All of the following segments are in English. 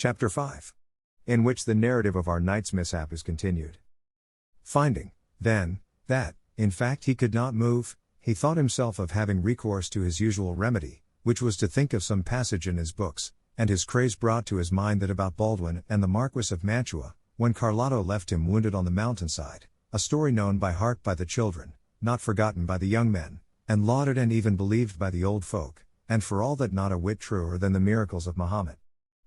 Chapter 5. In which the narrative of our night's mishap is continued. Finding, then, that, in fact he could not move, he thought himself of having recourse to his usual remedy, which was to think of some passage in his books, and his craze brought to his mind that about Baldwin and the Marquis of Mantua, when Carlotta left him wounded on the mountainside, a story known by heart by the children, not forgotten by the young men, and lauded and even believed by the old folk, and for all that not a whit truer than the miracles of Mahomet.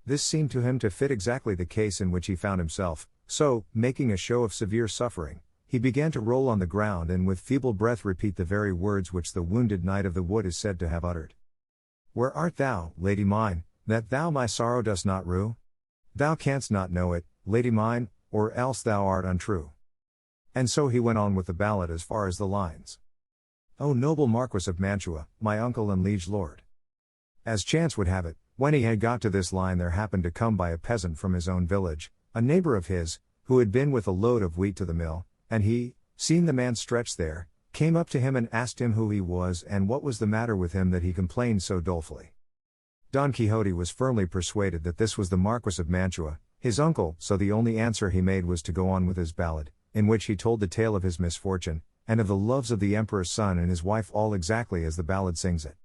This seemed to him to fit exactly the case in which he found himself, so, making a show of severe suffering, he began to roll on the ground and with feeble breath repeat the very words which the wounded knight of the wood is said to have uttered. Where art thou, lady mine, that thou my sorrow dost not rue? Thou canst not know it, lady mine, or else thou art untrue. And so he went on with the ballad as far as the lines. O noble Marquis of Mantua, my uncle and liege lord. As chance would have it, when he had got to this line there happened to come by a peasant from his own village, a neighbor of his, who had been with a load of wheat to the mill, and he, seeing the man stretched there, came up to him and asked him who he was and what was the matter with him that he complained so dolefully. Don Quixote was firmly persuaded that this was the Marquis of Mantua, his uncle, so the only answer he made was to go on with his ballad, in which he told the tale of his misfortune, and of the loves of the emperor's son and his wife all exactly as the ballad sings it.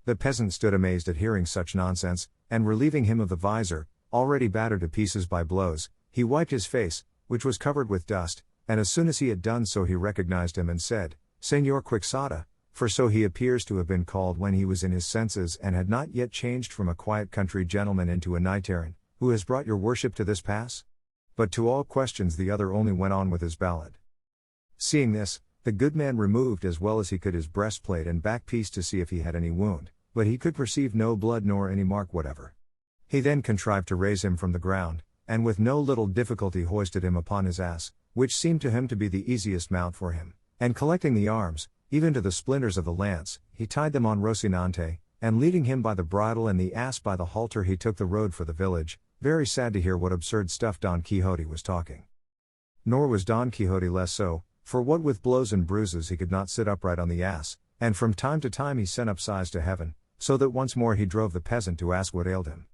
The peasant stood amazed at hearing such nonsense, and relieving him of the visor, already battered to pieces by blows, he wiped his face, which was covered with dust, and as soon as he had done so he recognized him and said, Señor Quixote, for so he appears to have been called when he was in his senses and had not yet changed from a quiet country gentleman into a knight errant, who has brought your worship to this pass? But to all questions the other only went on with his ballad. Seeing this, the good man removed as well as he could his breastplate and back piece to see if he had any wound, but he could perceive no blood nor any mark whatever. He then contrived to raise him from the ground, and with no little difficulty hoisted him upon his ass, which seemed to him to be the easiest mount for him, and collecting the arms, even to the splinters of the lance, he tied them on Rocinante, and leading him by the bridle and the ass by the halter he took the road for the village, very sad to hear what absurd stuff Don Quixote was talking. Nor was Don Quixote less so, for what with blows and bruises he could not sit upright on the ass, and from time to time he sent up sighs to heaven, so that once more he drove the peasant to ask what ailed him.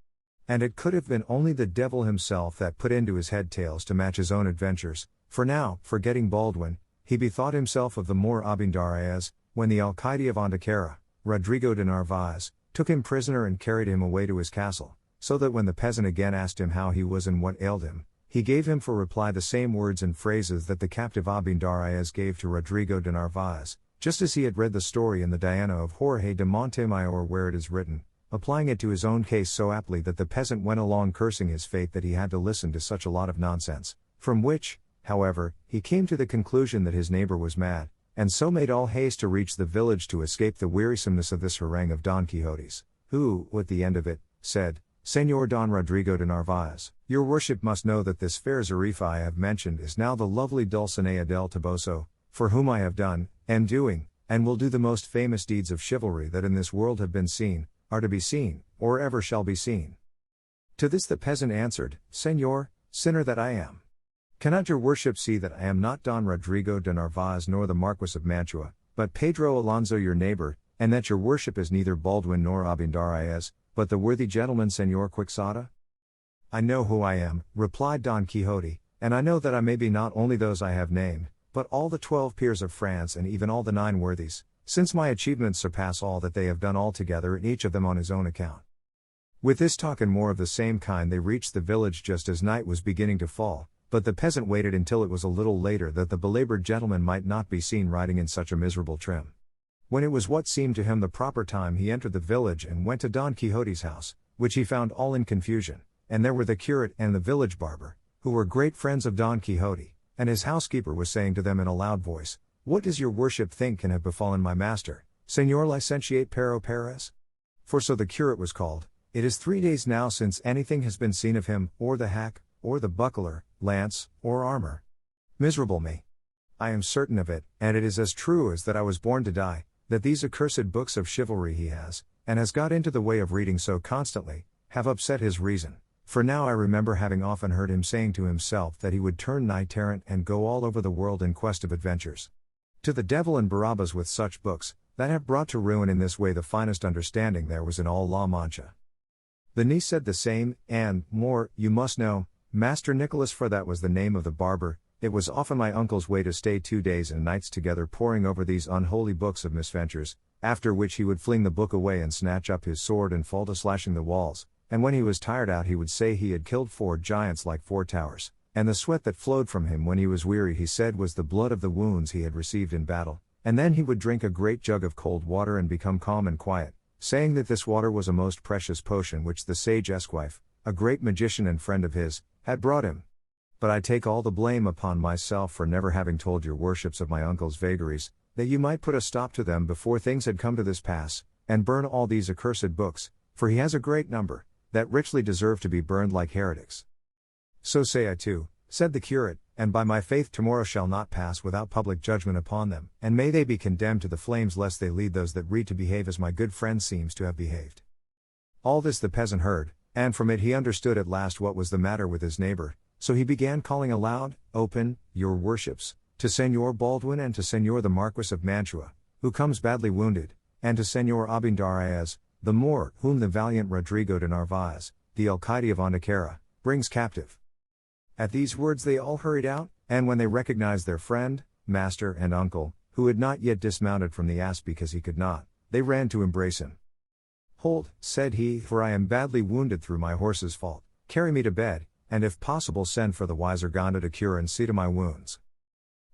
And it could have been only the devil himself that put into his head tales to match his own adventures, for now, forgetting Baldwin, he bethought himself of the Moor Abindarraez, when the alcaide of Antequera, Rodrigo de Narvaez, took him prisoner and carried him away to his castle, so that when the peasant again asked him how he was and what ailed him, he gave him for reply the same words and phrases that the captive Abindarraez gave to Rodrigo de Narvaez, just as he had read the story in the Diana of Jorge de Montemayor where it is written, applying it to his own case so aptly that the peasant went along cursing his fate that he had to listen to such a lot of nonsense, from which, however, he came to the conclusion that his neighbor was mad, and so made all haste to reach the village to escape the wearisomeness of this harangue of Don Quixote's, who, at the end of it, said, Señor Don Rodrigo de Narvaez, your worship must know that this fair Zarifa I have mentioned is now the lovely Dulcinea del Toboso, for whom I have done, am doing, and will do the most famous deeds of chivalry that in this world have been seen, are to be seen, or ever shall be seen. To this the peasant answered, Señor, sinner that I am. Cannot your worship see that I am not Don Rodrigo de Narvaez nor the Marquis of Mantua, but Pedro Alonso your neighbor, and that your worship is neither Baldwin nor Abindarraez, but the worthy gentleman Señor Quixote? I know who I am, replied Don Quixote, and I know that I may be not only those I have named, but all the 12 peers of France and even all the 9 worthies, since my achievements surpass all that they have done altogether and each of them on his own account. With this talk and more of the same kind they reached the village just as night was beginning to fall, but the peasant waited until it was a little later that the belabored gentleman might not be seen riding in such a miserable trim. When it was what seemed to him the proper time he entered the village and went to Don Quixote's house, which he found all in confusion, and there were the curate and the village barber, who were great friends of Don Quixote, and his housekeeper was saying to them in a loud voice, What does your worship think can have befallen my master, Señor Licentiate Pero Perez? For so the curate was called. It is 3 days now since anything has been seen of him, or the hack, or the buckler, lance, or armor. Miserable me! I am certain of it, and it is as true as that I was born to die, that these accursed books of chivalry he has, and has got into the way of reading so constantly, have upset his reason. For now I remember having often heard him saying to himself that he would turn knight errant and go all over the world in quest of adventures. To the devil and Barabbas with such books, that have brought to ruin in this way the finest understanding there was in all La Mancha. The niece said the same, and, more, you must know, Master Nicholas, for that was the name of the barber, it was often my uncle's way to stay 2 days and nights together poring over these unholy books of misventures, after which he would fling the book away and snatch up his sword and fall to slashing the walls, and when he was tired out he would say he had killed 4 giants like 4 towers, and the sweat that flowed from him when he was weary he said was the blood of the wounds he had received in battle, and then he would drink a great jug of cold water and become calm and quiet, saying that this water was a most precious potion which the sage Esquife, a great magician and friend of his, had brought him. But I take all the blame upon myself for never having told your worships of my uncle's vagaries, that you might put a stop to them before things had come to this pass, and burn all these accursed books, for he has a great number, that richly deserve to be burned like heretics. So say I too, said the curate, and by my faith tomorrow shall not pass without public judgment upon them, and may they be condemned to the flames lest they lead those that read to behave as my good friend seems to have behaved. All this the peasant heard, and from it he understood at last what was the matter with his neighbor, so he began calling aloud, Open, your worships, to Señor Baldwin and to Señor the Marquis of Mantua, who comes badly wounded, and to Señor Abindarraez, the Moor, whom the valiant Rodrigo de Narvaez, the alcaide of Antequera, brings captive. At these words they all hurried out, and when they recognized their friend, master and uncle, who had not yet dismounted from the ass because he could not, they ran to embrace him. Hold, said he, for I am badly wounded through my horse's fault, carry me to bed, and if possible send for the wise Urganda to cure and see to my wounds.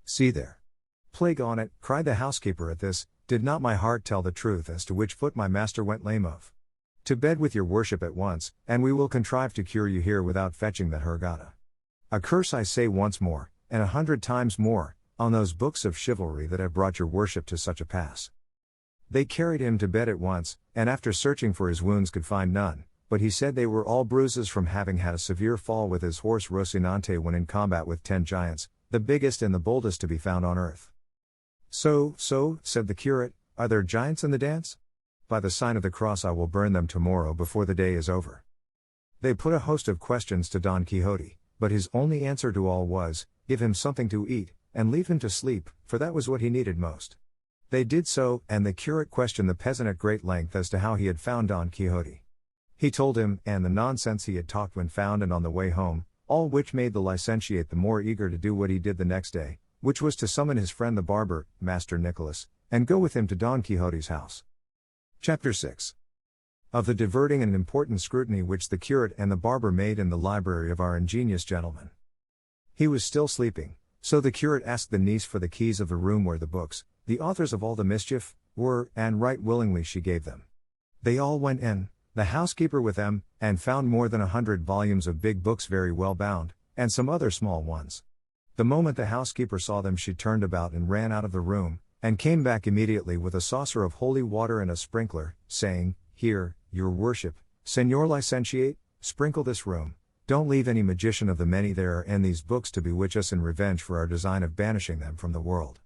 See there. Plague on it, cried the housekeeper at this, did not my heart tell the truth as to which foot my master went lame of? To bed with your worship at once, and we will contrive to cure you here without fetching that Urganda. A curse I say once more, and 100 times more, on those books of chivalry that have brought your worship to such a pass. They carried him to bed at once, and after searching for his wounds could find none, but he said they were all bruises from having had a severe fall with his horse Rocinante when in combat with 10 giants, the biggest and the boldest to be found on earth. So, said the curate, are there giants in the dance? By the sign of the cross I will burn them tomorrow before the day is over. They put a host of questions to Don Quixote, but his only answer to all was, give him something to eat, and leave him to sleep, for that was what he needed most. They did so, and the curate questioned the peasant at great length as to how he had found Don Quixote. He told him, and the nonsense he had talked when found and on the way home, all which made the licentiate the more eager to do what he did the next day, which was to summon his friend the barber, Master Nicholas, and go with him to Don Quixote's house. Chapter 6. Of the diverting and important scrutiny which the curate and the barber made in the library of our ingenious gentleman. He was still sleeping, so the curate asked the niece for the keys of the room where the books, the authors of all the mischief, were, and right willingly she gave them. They all went in, the housekeeper with them, and found more than 100 volumes of big books very well bound, and some other small ones. The moment the housekeeper saw them she turned about and ran out of the room, and came back immediately with a saucer of holy water and a sprinkler, saying, Here, your worship, Señor Licentiate, sprinkle this room, don't leave any magician of the many there in these books to bewitch us in revenge for our design of banishing them from the world.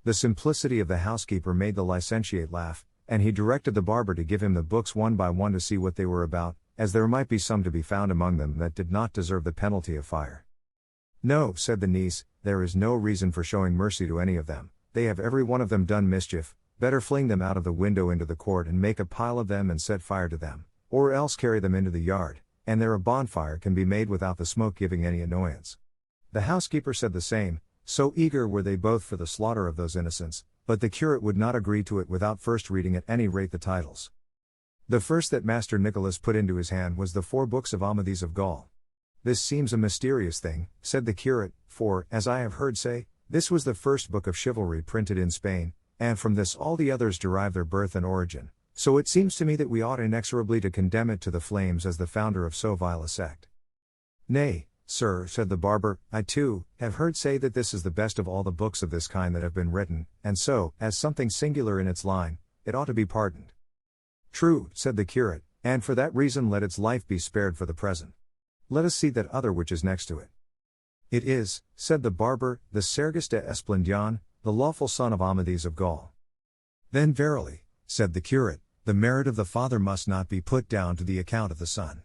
The simplicity of the housekeeper made the licentiate laugh, and he directed the barber to give him the books one by one to see what they were about, as there might be some to be found among them that did not deserve the penalty of fire. No, said the niece, there is no reason for showing mercy to any of them, they have every one of them done mischief, better fling them out of the window into the court and make a pile of them and set fire to them, or else carry them into the yard, and there a bonfire can be made without the smoke giving any annoyance. The housekeeper said the same, so eager were they both for the slaughter of those innocents, but the curate would not agree to it without first reading at any rate the titles. The first that Master Nicholas put into his hand was the 4 books of Amadis of Gaul. This seems a mysterious thing, said the curate, for, as I have heard say, this was the first book of chivalry printed in Spain, and from this all the others derive their birth and origin, so it seems to me that we ought inexorably to condemn it to the flames as the founder of so vile a sect. Nay, sir, said the barber, I too, have heard say that this is the best of all the books of this kind that have been written, and so, as something singular in its line, it ought to be pardoned. True, said the curate, and for that reason let its life be spared for the present. Let us see that other which is next to it. It is, said the barber, the Sergus de Esplandian, the lawful son of Amadis of Gaul. Then verily, said the curate, the merit of the father must not be put down to the account of the son.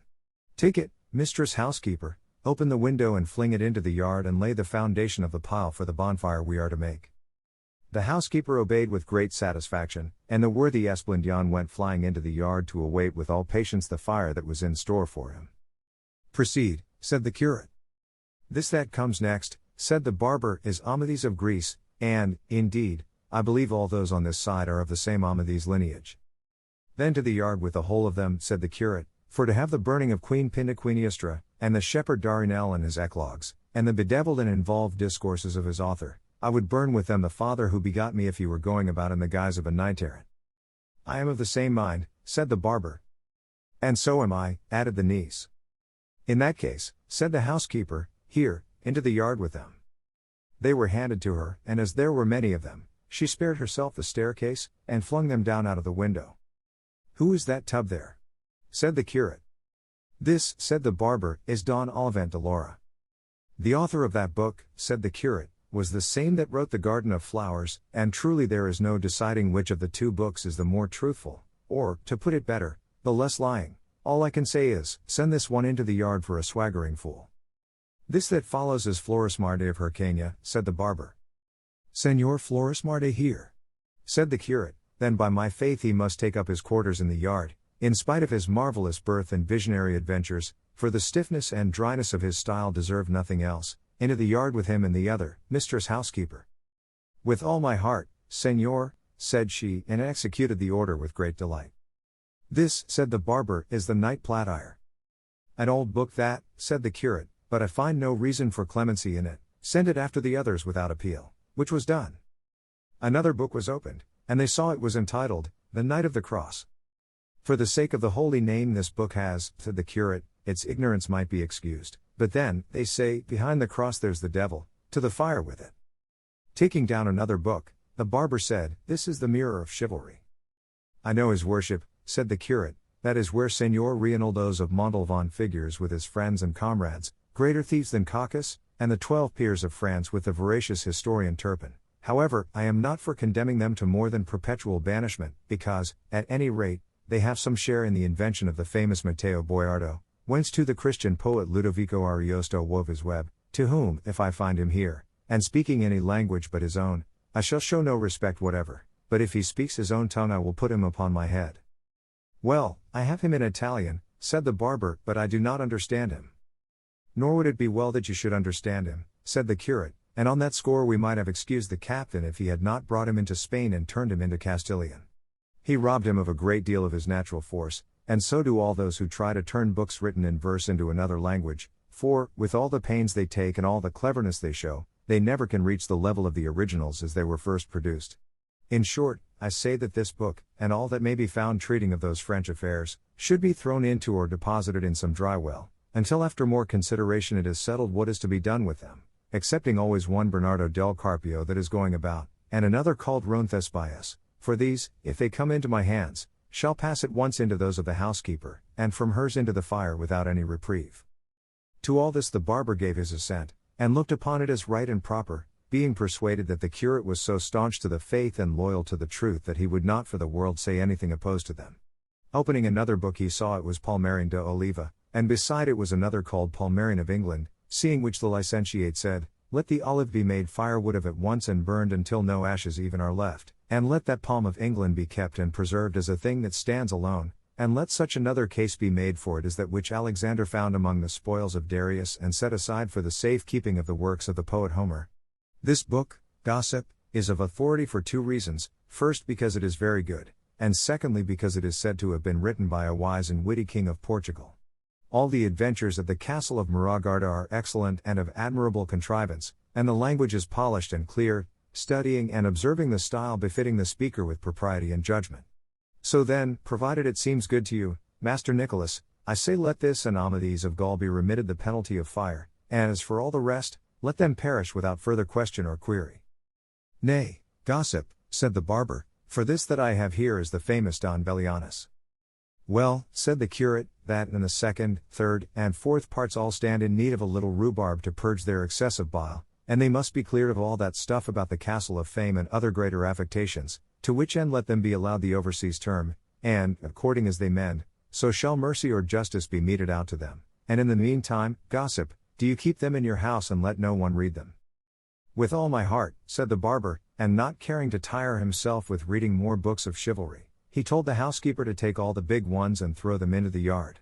Take it, mistress housekeeper, open the window and fling it into the yard and lay the foundation of the pile for the bonfire we are to make. The housekeeper obeyed with great satisfaction, and the worthy Esplandian went flying into the yard to await with all patience the fire that was in store for him. "Proceed," said the curate. "This that comes next," said the barber, "is Amadis of Greece, and, indeed, I believe all those on this side are of the same Amadis lineage." "Then to the yard with the whole of them," said the curate, "for to have the burning of Queen Pindaquiniestra, and the shepherd Darinel and his eclogues, and the bedeviled and involved discourses of his author, I would burn with them the father who begot me if he were going about in the guise of a knight errant." "I am of the same mind," said the barber. "And so am I," added the niece. "In that case," said the housekeeper, "here, into the yard with them." They were handed to her, and as there were many of them, she spared herself the staircase, and flung them down out of the window. "Who is that tub there?" said the curate. "This," said the barber, "is Don Olivant de Laura." "The author of that book," said the curate, "was the same that wrote the Garden of Flowers, and truly there is no deciding which of the two books is the more truthful, or, to put it better, the less lying. All I can say is, send this one into the yard for a swaggering fool." "This that follows is Florismarte of Hircania," said the barber. "Senor Florismarte here?" said the curate. "Then by my faith he must take up his quarters in the yard, in spite of his marvelous birth and visionary adventures, for the stiffness and dryness of his style deserve nothing else. Into the yard with him and the other, Mistress Housekeeper." "With all my heart, Senor," said she, and executed the order with great delight. "This," said the barber, "is the Knight Platire." "An old book that," said the curate, "but I find no reason for clemency in it. Send it after the others without appeal," which was done. Another book was opened, and they saw it was entitled, "The Knight of the Cross." "For the sake of the holy name this book has," said the curate, "its ignorance might be excused, but then, they say, behind the cross there's the devil, to the fire with it." Taking down another book, the barber said, "This is the Mirror of Chivalry." "I know his worship," said the curate, "that is where Senor Reinaldos of Montalvan figures with his friends and comrades, greater thieves than Cacus, and the 12 peers of France with the veracious historian Turpin. However, I am not for condemning them to more than perpetual banishment, because, at any rate, they have some share in the invention of the famous Matteo Boiardo, whence too the Christian poet Ludovico Ariosto wove his web, to whom, if I find him here, and speaking any language but his own, I shall show no respect whatever, but if he speaks his own tongue I will put him upon my head." "Well, I have him in Italian," said the barber, "but I do not understand him." "Nor would it be well that you should understand him," said the curate, "and on that score we might have excused the captain if he had not brought him into Spain and turned him into Castilian. He robbed him of a great deal of his natural force, and so do all those who try to turn books written in verse into another language, for, with all the pains they take and all the cleverness they show, they never can reach the level of the originals as they were first produced. In short, I say that this book, and all that may be found treating of those French affairs, should be thrown into or deposited in some dry well, until after more consideration it is settled what is to be done with them, excepting always one Bernardo del Carpio that is going about, and another called Roncesvalles, for these, if they come into my hands, shall pass at once into those of the housekeeper, and from hers into the fire without any reprieve." To all this the barber gave his assent, and looked upon it as right and proper, being persuaded that the curate was so staunch to the faith and loyal to the truth that he would not for the world say anything opposed to them. Opening another book he saw it was Palmerin de Oliva, and beside it was another called Palmerin of England, seeing which the licentiate said, "Let the olive be made firewood of at once and burned until no ashes even are left, and let that palm of England be kept and preserved as a thing that stands alone, and let such another case be made for it as that which Alexander found among the spoils of Darius and set aside for the safe keeping of the works of the poet Homer. This book, gossip, is of authority for 2 reasons, first because it is very good, and secondly because it is said to have been written by a wise and witty king of Portugal. All the adventures at the castle of Maragarda are excellent and of admirable contrivance, and the language is polished and clear, studying and observing the style befitting the speaker with propriety and judgment. So then, provided it seems good to you, Master Nicholas, I say let this and Amadis of Gaul be remitted the penalty of fire, and as for all the rest, let them perish without further question or query. "Nay, gossip," said the barber, "for this that I have here is the famous Don Bellianus." "Well," said the curate, "that and the 2nd, 3rd, and 4th parts all stand in need of a little rhubarb to purge their excessive bile, and they must be cleared of all that stuff about the Castle of Fame and other greater affectations, to which end let them be allowed the overseas term, and, according as they mend, so shall mercy or justice be meted out to them, and in the meantime, gossip, do you keep them in your house and let no one read them." "With all my heart," said the barber, and not caring to tire himself with reading more books of chivalry, he told the housekeeper to take all the big ones and throw them into the yard.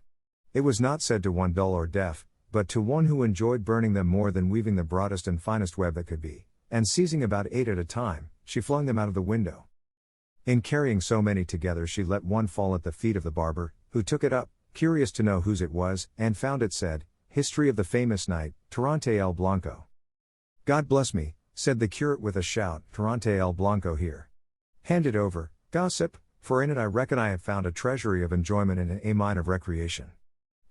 It was not said to one dull or deaf, but to one who enjoyed burning them more than weaving the broadest and finest web that could be, and seizing about 8 at a time, she flung them out of the window. In carrying so many together, she let one fall at the feet of the barber, who took it up, curious to know whose it was, and found it said, "History of the famous knight, Tirante el Blanco." "God bless me," said the curate with a shout, "Tirante el Blanco here. Hand it over, gossip, for in it I reckon I have found a treasury of enjoyment and a mine of recreation.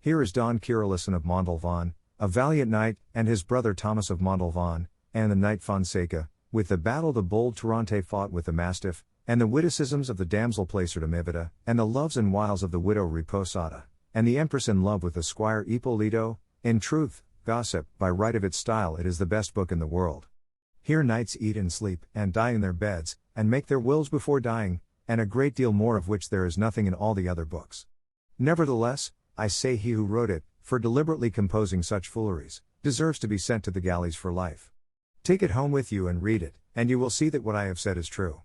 Here is Don Kirillison of Montalvan, a valiant knight, and his brother Thomas of Montalvan, and the knight Fonseca, with the battle the bold Tirante fought with the mastiff, and the witticisms of the damsel Placer de Mivita, and the loves and wiles of the widow Riposata, and the empress in love with the squire Ippolito. In truth, gossip, by right of its style it is the best book in the world. Here knights eat and sleep, and die in their beds, and make their wills before dying, and a great deal more of which there is nothing in all the other books. Nevertheless, I say he who wrote it, for deliberately composing such fooleries, deserves to be sent to the galleys for life. Take it home with you and read it, and you will see that what I have said is true."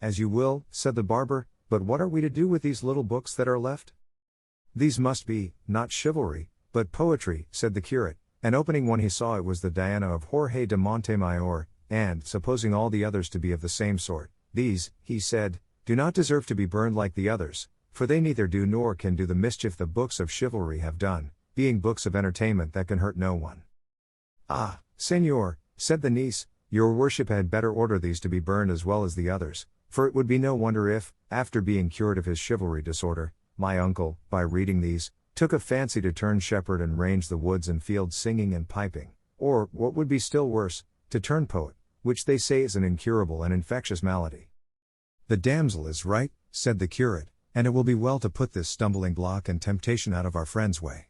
"As you will," said the barber, "but what are we to do with these little books that are left?" "These must be, not chivalry, but poetry," said the curate, and opening one he saw it was the Diana of Jorge de Montemayor, and, supposing all the others to be of the same sort, "These," he said, "do not deserve to be burned like the others, for they neither do nor can do the mischief the books of chivalry have done, being books of entertainment that can hurt no one." "Ah, Señor," said the niece, "your worship had better order these to be burned as well as the others, for it would be no wonder if, after being cured of his chivalry disorder, my uncle, by reading these, took a fancy to turn shepherd and range the woods and fields singing and piping, or, what would be still worse, to turn poet, which they say is an incurable and infectious malady." "The damsel is right," said the curate, "and it will be well to put this stumbling block and temptation out of our friend's way.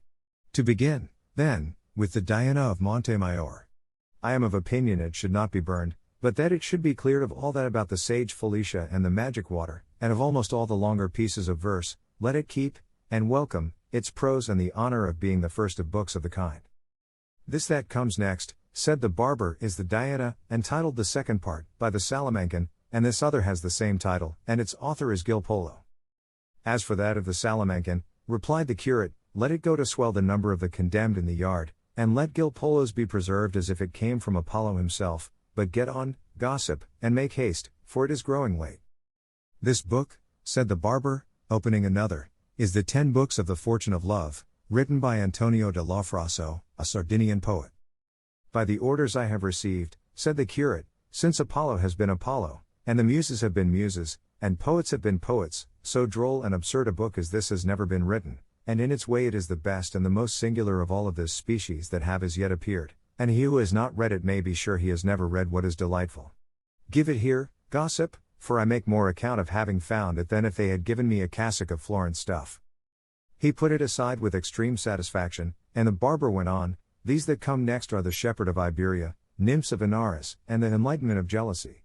To begin, then, with the Diana of Montemayor. I am of opinion it should not be burned, but that it should be cleared of all that about the sage Felicia and the magic water, and of almost all the longer pieces of verse. Let it keep, and welcome, its prose and the honor of being the first of books of the kind. This that comes next," said the barber, "is the Diana, entitled the second part, by the Salamancan, and this other has the same title, and its author is Gil Polo." "As for that of the Salamancan," replied the curate, "let it go to swell the number of the condemned in the yard, and let Gil Polo's be preserved as if it came from Apollo himself, but get on, gossip, and make haste, for it is growing late." "This book," said the barber, opening another, "is the 10 books of the Fortune of Love, written by Antonio de Lofraso, a Sardinian poet." "By the orders I have received," said the curate, "since Apollo has been Apollo, and the Muses have been Muses, and poets have been poets, so droll and absurd a book as this has never been written, and in its way it is the best and the most singular of all of this species that have as yet appeared, and he who has not read it may be sure he has never read what is delightful. Give it here, gossip, for I make more account of having found it than if they had given me a cassock of Florence stuff." He put it aside with extreme satisfaction, and the barber went on, "These that come next are the Shepherd of Iberia, Nymphs of Inaris, and the Enlightenment of Jealousy."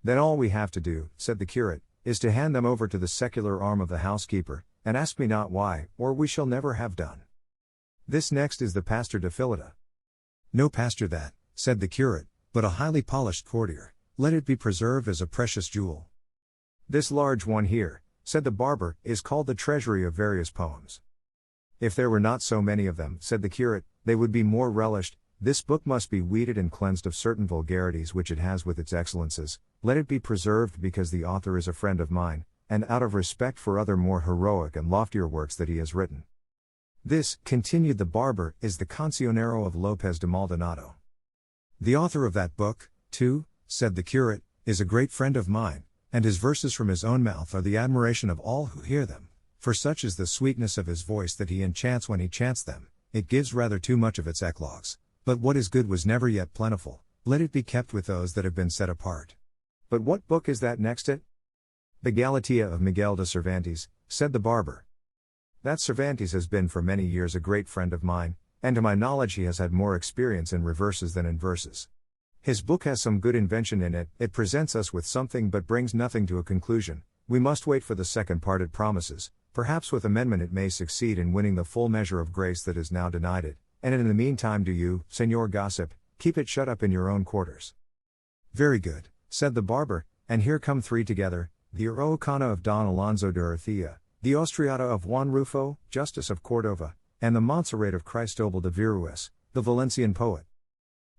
"Then all we have to do," said the curate, "is to hand them over to the secular arm of the housekeeper, and ask me not why, or we shall never have done. This next is the Pastor de Philida." "No pastor that," said the curate, "but a highly polished courtier. Let it be preserved as a precious jewel." "This large one here," said the barber, "is called the Treasury of Various Poems." "If there were not so many of them," said the curate, "they would be more relished. This book must be weeded and cleansed of certain vulgarities which it has with its excellences. Let it be preserved because the author is a friend of mine, and out of respect for other more heroic and loftier works that he has written. This," continued the barber, "is the Cancionero of Lopez de Maldonado. The author of that book, too," said the curate, "is a great friend of mine, and his verses from his own mouth are the admiration of all who hear them, for such is the sweetness of his voice that he enchants when he chants them. It gives rather too much of its eclogues, but what is good was never yet plentiful. Let it be kept with those that have been set apart." "But what book is that next it?" "The Galatea of Miguel de Cervantes," said the barber. "That Cervantes has been for many years a great friend of mine, and to my knowledge he has had more experience in reverses than in verses. His book has some good invention in it, it presents us with something but brings nothing to a conclusion. We must wait for the second part it promises, perhaps with amendment it may succeed in winning the full measure of grace that is now denied it, and in the meantime do you, Señor Gossip, keep it shut up in your own quarters." "Very good," said the barber, and here come three together, the Araucana of Don Alonso de Urthia, the Austriata of Juan Rufo, Justice of Cordova, and the Montserrat of Cristobal de Virues, the Valencian poet.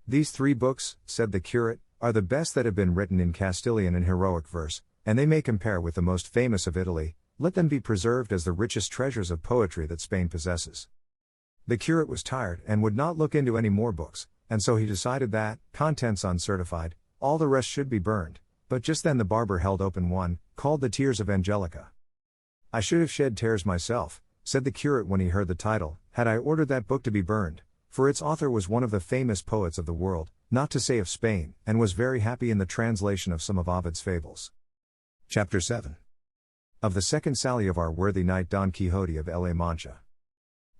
These three books, said the curate, are the best that have been written in Castilian and heroic verse, and they may compare with the most famous of Italy. Let them be preserved as the richest treasures of poetry that Spain possesses. The curate was tired and would not look into any more books, and so he decided that, contents uncertified, all the rest should be burned. But just then the barber held open one, called The Tears of Angelica. I should have shed tears myself, said the curate when he heard the title, had I ordered that book to be burned, for its author was one of the famous poets of the world, not to say of Spain, and was very happy in the translation of some of Ovid's fables. Chapter 7. Of the second sally of our worthy knight Don Quixote of La Mancha.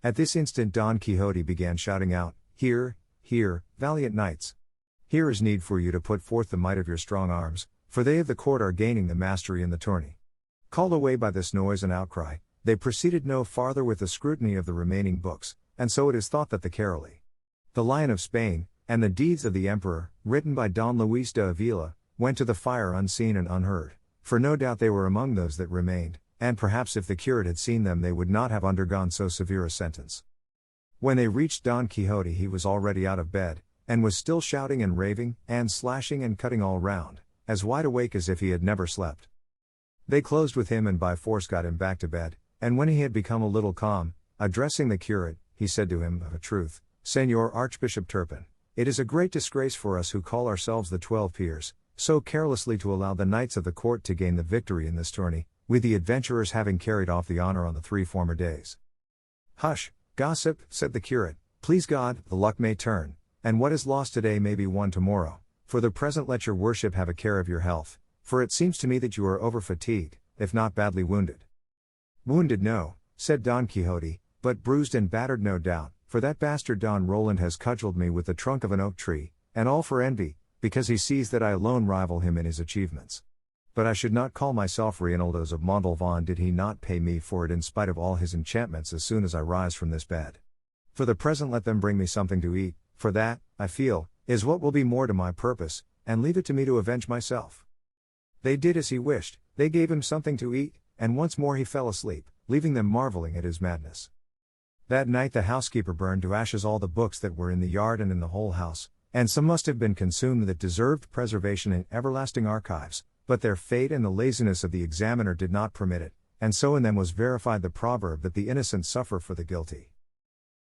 At this instant Don Quixote began shouting out, Hear, hear, valiant knights! Here is need for you to put forth the might of your strong arms, for they of the court are gaining the mastery in the tourney. Called away by this noise and outcry, they proceeded no farther with the scrutiny of the remaining books, and so it is thought that the Caroli, the Lion of Spain, and the Deeds of the Emperor, written by Don Luis de Avila, went to the fire unseen and unheard, for no doubt they were among those that remained, and perhaps if the curate had seen them they would not have undergone so severe a sentence. When they reached Don Quixote he was already out of bed, and was still shouting and raving, and slashing and cutting all round, as wide awake as if he had never slept. They closed with him and by force got him back to bed, and when he had become a little calm, addressing the curate, he said to him, Of a truth, Señor Archbishop Turpin, it is a great disgrace for us who call ourselves the 12 peers, so carelessly to allow the knights of the court to gain the victory in this tourney, we the adventurers having carried off the honor on the 3 former days. Hush, gossip, said the curate, please God, the luck may turn, and what is lost today may be won tomorrow. For the present let your worship have a care of your health, for it seems to me that you are over-fatigued, if not badly wounded. Wounded no, said Don Quixote, but bruised and battered no doubt, for that bastard Don Roland has cudgeled me with the trunk of an oak tree, and all for envy, because he sees that I alone rival him in his achievements. But I should not call myself Reinaldos of Montalvan did he not pay me for it in spite of all his enchantments as soon as I rise from this bed. For the present let them bring me something to eat, for that, I feel, is what will be more to my purpose, and leave it to me to avenge myself. They did as he wished, they gave him something to eat, and once more he fell asleep, leaving them marveling at his madness. That night the housekeeper burned to ashes all the books that were in the yard and in the whole house, and some must have been consumed that deserved preservation in everlasting archives, but their fate and the laziness of the examiner did not permit it, and so in them was verified the proverb that the innocent suffer for the guilty.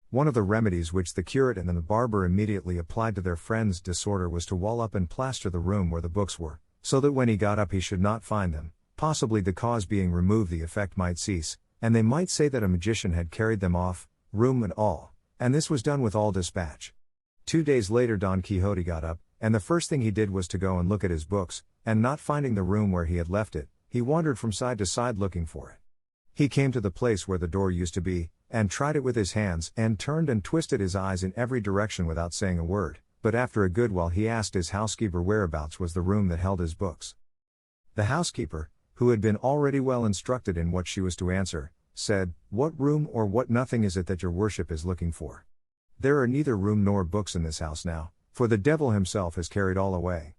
One of the remedies which the curate and the barber immediately applied to their friend's disorder was to wall up and plaster the room where the books were, so that when he got up he should not find them, possibly the cause being removed the effect might cease, and they might say that a magician had carried them off, room and all, and this was done with all dispatch. 2 days later Don Quixote got up, and the first thing he did was to go and look at his books, and not finding the room where he had left it, he wandered from side to side looking for it. He came to the place where the door used to be, and tried it with his hands, and turned and twisted his eyes in every direction without saying a word, but after a good while he asked his housekeeper whereabouts was the room that held his books. The housekeeper, who had been already well instructed in what she was to answer, said, What room or what nothing is it that your worship is looking for? There are neither room nor books in this house now, for the devil himself has carried all away.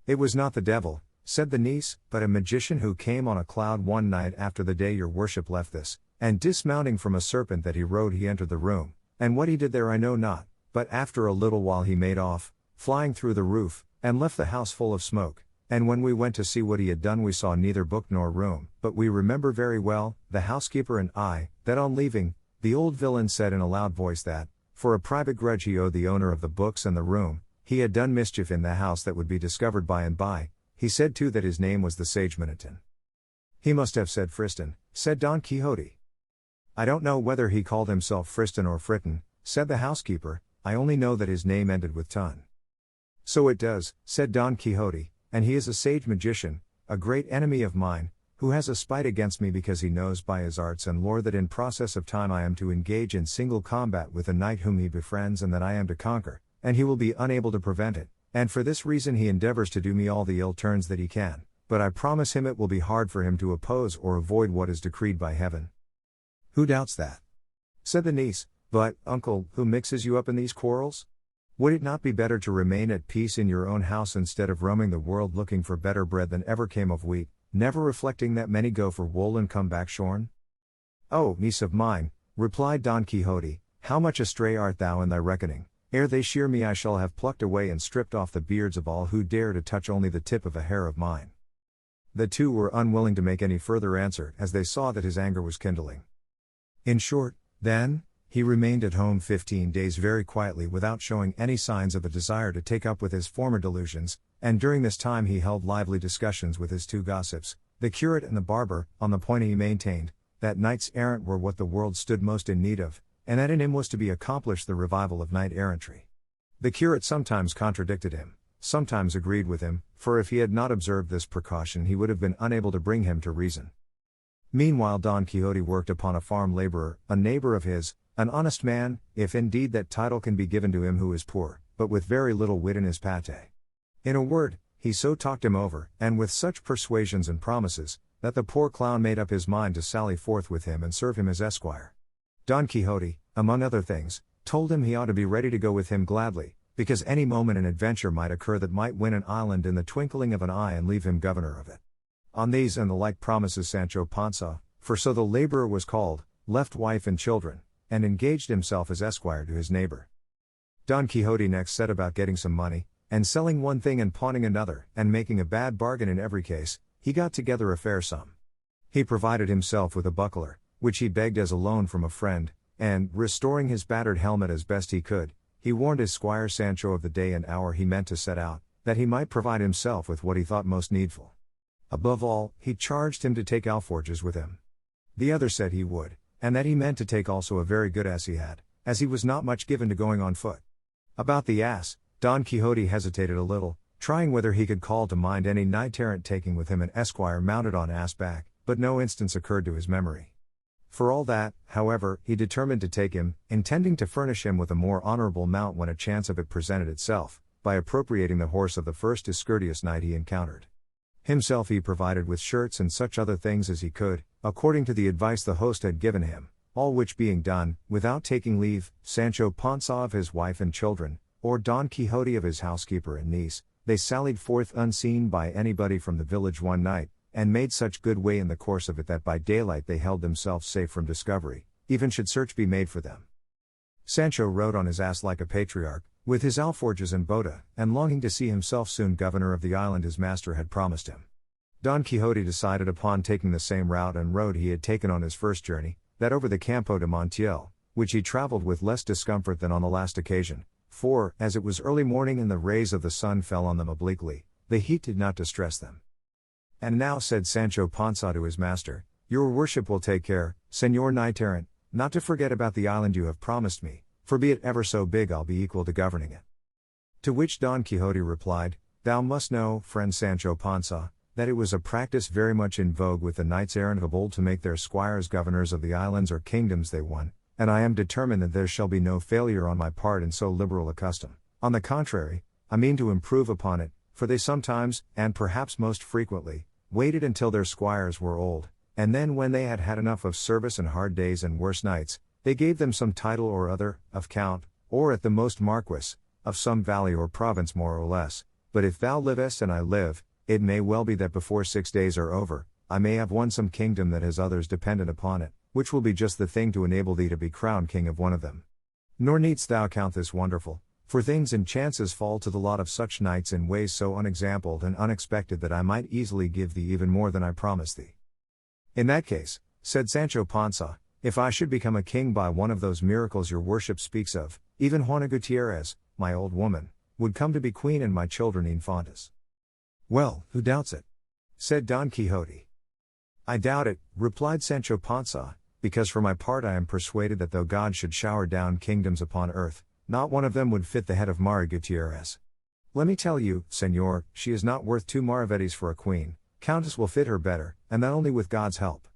It was not the devil, said the niece, but a magician who came on a cloud one night after the day your worship left this, and dismounting from a serpent that he rode he entered the room, and what he did there I know not, but after a little while he made off, flying through the roof, and left the house full of smoke, and when we went to see what he had done we saw neither book nor room, but we remember very well, the housekeeper and I, that on leaving, the old villain said in a loud voice that, for a private grudge he owed the owner of the books and the room, he had done mischief in the house that would be discovered by and by. He said too that his name was the sage Miniton. He must have said Friston, said Don Quixote. I don't know whether he called himself Friston or Fritten, said the housekeeper, I only know that his name ended with ton. So it does, said Don Quixote, and he is a sage magician, a great enemy of mine, who has a spite against me because he knows by his arts and lore that in process of time I am to engage in single combat with a knight whom he befriends and that I am to conquer, and he will be unable to prevent it, and for this reason he endeavors to do me all the ill turns that he can, but I promise him it will be hard for him to oppose or avoid what is decreed by heaven. Who doubts that? Said the niece, but, uncle, who mixes you up in these quarrels? Would it not be better to remain at peace in your own house instead of roaming the world looking for better bread than ever came of wheat, never reflecting that many go for wool and come back shorn? Oh, niece of mine, replied Don Quixote, how much astray art thou in thy reckoning! Ere they shear me I shall have plucked away and stripped off the beards of all who dare to touch only the tip of a hair of mine. The two were unwilling to make any further answer as they saw that his anger was kindling. In short, then, he remained at home 15 days very quietly without showing any signs of a desire to take up with his former delusions, and during this time he held lively discussions with his two gossips, the curate and the barber, on the point he maintained, that knights errant were what the world stood most in need of, and that in him was to be accomplished the revival of knight-errantry. The curate sometimes contradicted him, sometimes agreed with him, for if he had not observed this precaution he would have been unable to bring him to reason. Meanwhile Don Quixote worked upon a farm laborer, a neighbor of his, an honest man, if indeed that title can be given to him who is poor, but with very little wit in his pate. In a word, he so talked him over, and with such persuasions and promises, that the poor clown made up his mind to sally forth with him and serve him as esquire. Don Quixote, among other things, told him he ought to be ready to go with him gladly, because any moment an adventure might occur that might win an island in the twinkling of an eye and leave him governor of it. On these and the like promises Sancho Panza, for so the laborer was called, left wife and children, and engaged himself as esquire to his neighbor. Don Quixote next set about getting some money, and selling one thing and pawning another, and making a bad bargain in every case, he got together a fair sum. He provided himself with a buckler, which he begged as a loan from a friend, and, restoring his battered helmet as best he could, he warned his squire Sancho of the day and hour he meant to set out, that he might provide himself with what he thought most needful. Above all, he charged him to take alforges with him. The other said he would, and that he meant to take also a very good ass he had, as he was not much given to going on foot. About the ass, Don Quixote hesitated a little, trying whether he could call to mind any knight-errant taking with him an esquire mounted on ass back, but no instance occurred to his memory. For all that, however, he determined to take him, intending to furnish him with a more honorable mount when a chance of it presented itself, by appropriating the horse of the first discourteous knight he encountered. Himself he provided with shirts and such other things as he could, according to the advice the host had given him, all which being done, without taking leave, Sancho Panza of his wife and children, or Don Quixote of his housekeeper and niece, they sallied forth unseen by anybody from the village one night, and made such good way in the course of it that by daylight they held themselves safe from discovery, even should search be made for them. Sancho rode on his ass like a patriarch, with his alforges and bota, and longing to see himself soon governor of the island his master had promised him. Don Quixote decided upon taking the same route and road he had taken on his first journey, that over the Campo de Montiel, which he travelled with less discomfort than on the last occasion, for, as it was early morning and the rays of the sun fell on them obliquely, the heat did not distress them. And now said Sancho Panza to his master, your worship will take care, Señor Knight-errant, not to forget about the island you have promised me, for be it ever so big I'll be equal to governing it. To which Don Quixote replied, thou must know, friend Sancho Panza, that it was a practice very much in vogue with the knights-errant of old to make their squires governors of the islands or kingdoms they won, and I am determined that there shall be no failure on my part in so liberal a custom. On the contrary, I mean to improve upon it, for they sometimes, and perhaps most frequently, waited until their squires were old, and then when they had had enough of service and hard days and worse nights, they gave them some title or other, of count, or at the most marquis, of some valley or province more or less, but if thou livest and I live, it may well be that before 6 days are over, I may have won some kingdom that has others dependent upon it, which will be just the thing to enable thee to be crowned king of one of them. Nor needst thou count this wonderful, for things and chances fall to the lot of such knights in ways so unexampled and unexpected that I might easily give thee even more than I promised thee. In that case, said Sancho Panza, if I should become a king by one of those miracles your worship speaks of, even Juana Gutierrez, my old woman, would come to be queen and my children infantas. Well, who doubts it? Said Don Quixote. I doubt it, replied Sancho Panza, because for my part I am persuaded that though God should shower down kingdoms upon earth, not one of them would fit the head of Mari Gutierrez. Let me tell you, Señor, she is not worth 2 maravedis for a queen, Countess will fit her better, and that only with God's help.